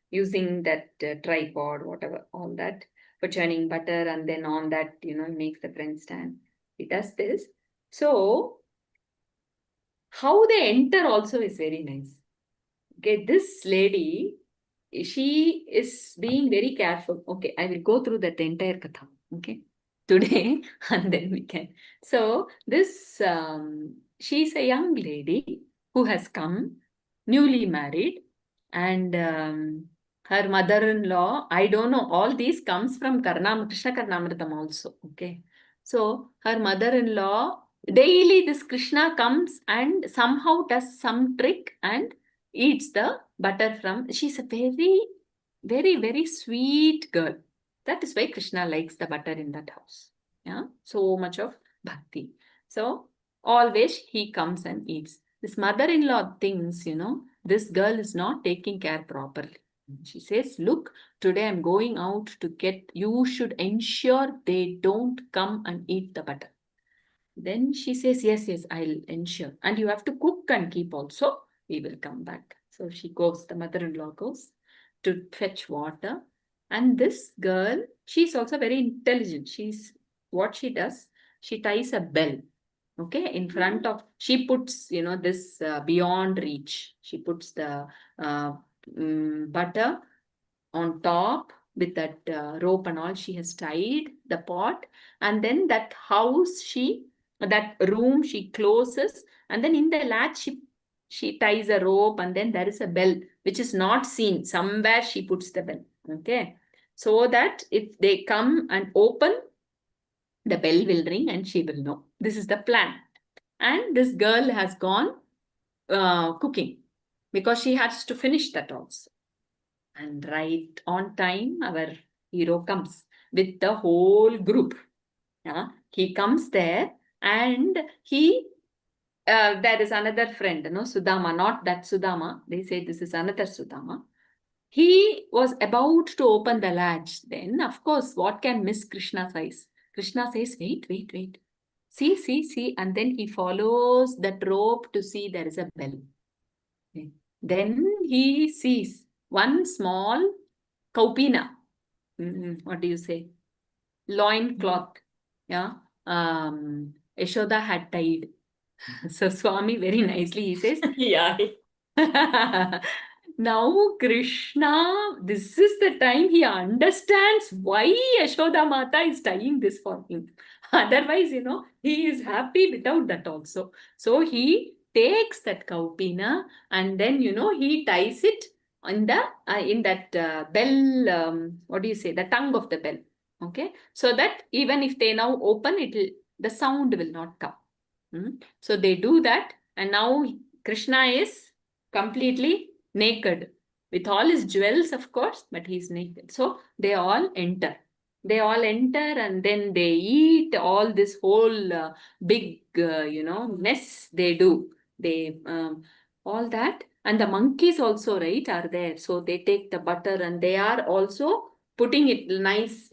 using that tripod, whatever, all that for churning butter, and then on that, he makes the friend stand. He does this. So how they enter also is very nice. Okay, this lady, she is being very careful. Okay, I will go through that entire katha, okay, today, and then we can. So this, she's a young lady who has come, newly married, And her mother-in-law, I don't know, all these comes from Krishna Karnamritam also. Okay. So her mother-in-law, daily this Krishna comes and somehow does some trick and eats the butter from. She's a very, very, very sweet girl. That is why Krishna likes the butter in that house. Yeah. So much of bhakti. So always he comes and eats. This mother-in-law thinks, this girl is not taking care properly. She says, look, today I'm going out to get, you should ensure they don't come and eat the butter. Then she says, yes, I'll ensure. And you have to cook and keep also. We will come back. So she goes, the mother-in-law goes to fetch water. And this girl, she's also very intelligent. What she does, she ties a bell. Okay, in front of, she puts, this beyond reach. She puts the butter on top with that rope and all. She has tied the pot, and then that room she closes, and then in the latch she ties a rope, and then there is a bell which is not seen. Somewhere she puts the bell. Okay, so that if they come and open, the bell will ring and she will know. This is the plan. And this girl has gone cooking because she has to finish that also. And right on time, our hero comes with the whole group. Yeah? He comes there and there is another friend, Sudama, not that Sudama. They say this is another Sudama. He was about to open the latch. Then, of course, what can miss Krishna's eyes? Krishna says, wait. See. And then he follows that rope to see there is a bell. Okay. Then he sees one small kaupina. What do you say? Loin cloth. Yeah. Yashoda had tied. So Swami very nicely, he says, Yeah. now Krishna, this is the time he understands why Yashoda Mata is tying this for him. Otherwise, he is happy without that also. So he takes that kaupina and then, he ties it in that bell, what do you say, the tongue of the bell. Okay. So that even if they now open, the sound will not come. So they do that, and now Krishna is completely naked with all his jewels, of course, but he's naked. So they all enter. And then they eat all this whole big, mess they do. They, all that. And the monkeys also, right, are there. So they take the butter and they are also putting it nice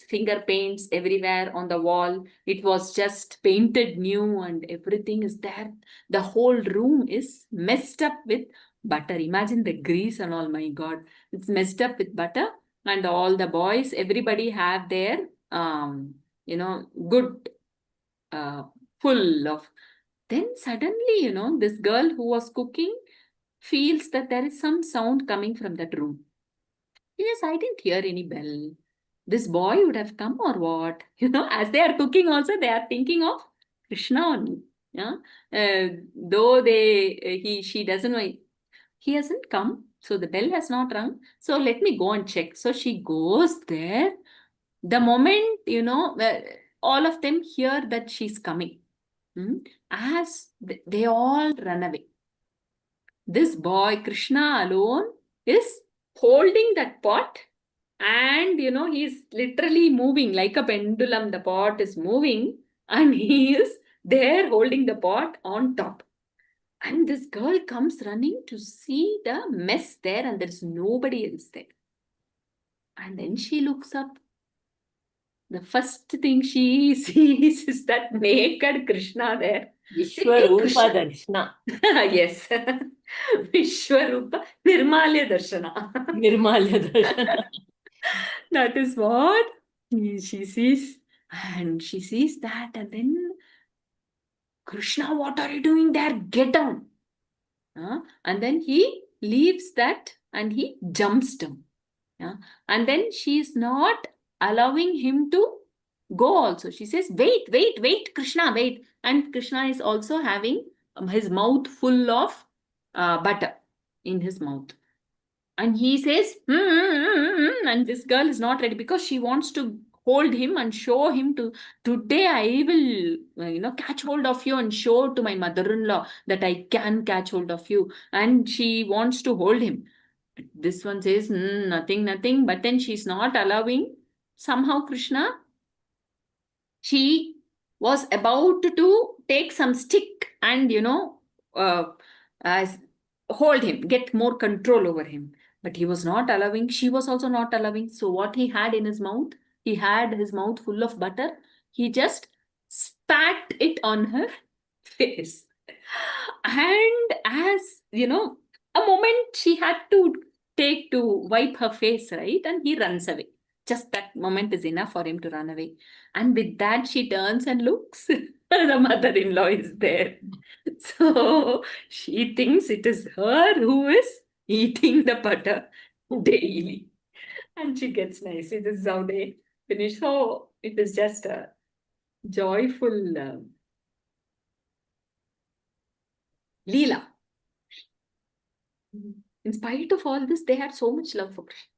finger paints everywhere on the wall. It was just painted new and everything is there. The whole room is messed up with butter. Imagine the grease and all, my God. It's messed up with butter. And all the boys, everybody have their, good, full of. Then suddenly, this girl who was cooking feels that there is some sound coming from that room. Yes, I didn't hear any bell. This boy would have come or what? As they are cooking also, they are thinking of Krishna only. Yeah? Though she doesn't know, he hasn't come. So the bell has not rung. So let me go and check. So she goes there. The moment, all of them hear that she's coming. As they all run away. This boy, Krishna alone, is holding that pot and, he's literally moving like a pendulum. The pot is moving and he is there holding the pot on top. And this girl comes running to see the mess there and there's nobody else there. And then she looks up. The first thing she sees is that naked Krishna there. Vishwarupa Darshana. Yes. Vishwarupa Nirmalya Darshana. Nirmalya Darshana. That is what she sees. And she sees that and then, Krishna, what are you doing there? Get down. And then he leaves that and he jumps down. And then she is not allowing him to go also. She says, wait, Krishna, wait. And Krishna is also having his mouth full of butter in his mouth. And he says, and this girl is not ready because she wants to hold him and show him to, today I will, catch hold of you and show to my mother-in-law that I can catch hold of you. And she wants to hold him. This one says, nothing, nothing. But then she's not allowing. Somehow Krishna, she was about to take some stick and, uh, as hold him, get more control over him. But he was not allowing. She was also not allowing. So what he had in his mouth, he had his mouth full of butter. He just spat it on her face. And as, a moment she had to take to wipe her face, right? And he runs away. Just that moment is enough for him to run away. And with that, she turns and looks. The mother-in-law is there. So she thinks it is her who is eating the butter daily. And she gets nice. This is how they finish. So it is just a joyful Leela. In spite of all this, they had so much love for Krishna.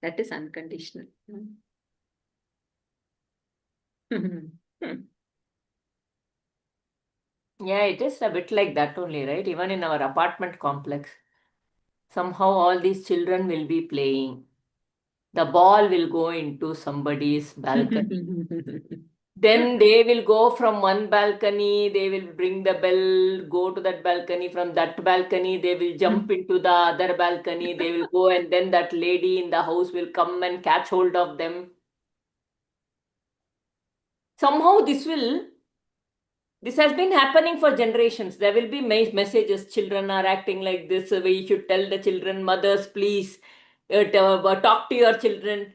That is unconditional. Yeah, it is a bit like that only, right? Even in our apartment complex, somehow all these children will be playing. The ball will go into somebody's balcony. Then they will go from one balcony, they will bring the bell, go to that balcony. From that balcony, they will jump into the other balcony, they will go, and then that lady in the house will come and catch hold of them. Somehow this has been happening for generations. There will be messages, children are acting like this, we should tell the children, mothers, please talk to your children.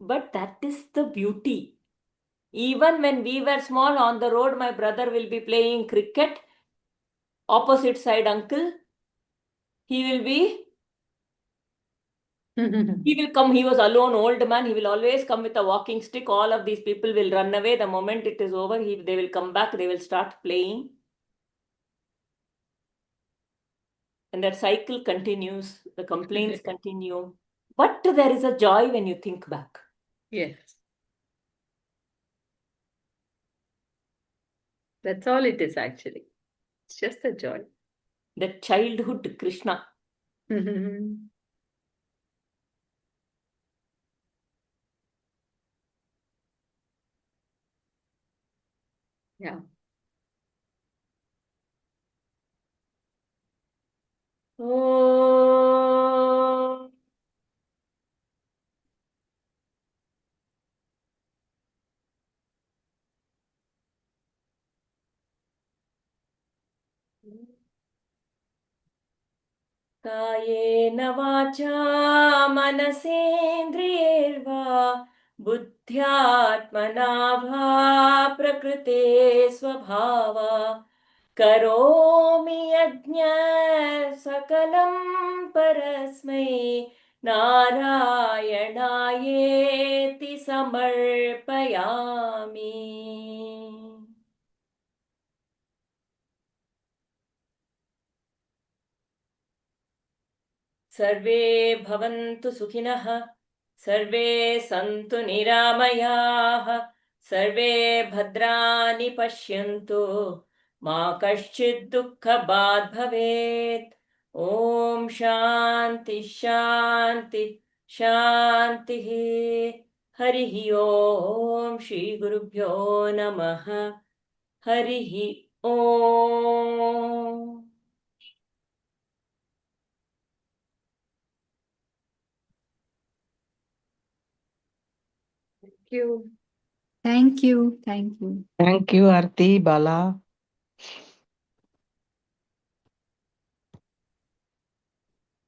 But that is the beauty. Even when we were small on the road, my brother will be playing cricket. Opposite side uncle, he will come. He was alone, old man. He will always come with a walking stick. All of these people will run away. The moment it is over, they will come back. They will start playing. And that cycle continues. The complaints continue. But there is a joy when you think back. Yes. That's all it is actually. It's just a joy. The childhood Krishna. Yeah. Oh. कायेन वाचा मनसेन्द्रियैर्वा बुद्ध्यात्मना वा प्रकृते स्वभावा करोमि यज्ञ सकलं परस्मै नारायणायेति समर्पयामि. सर्वे भवन्तु सुखिनः, सर्वे सन्तु निरामयाः, सर्वे भद्राणि पश्यन्तु, मा कश्चित् दुःखभाग् भवेत्. ॐ शान्ति शान्ति शान्तिः. हरिः ॐ श्री गुरुभ्यो नमः. हरिः ॐ. you. Thank you. Thank you. Thank you, Arti, Bala.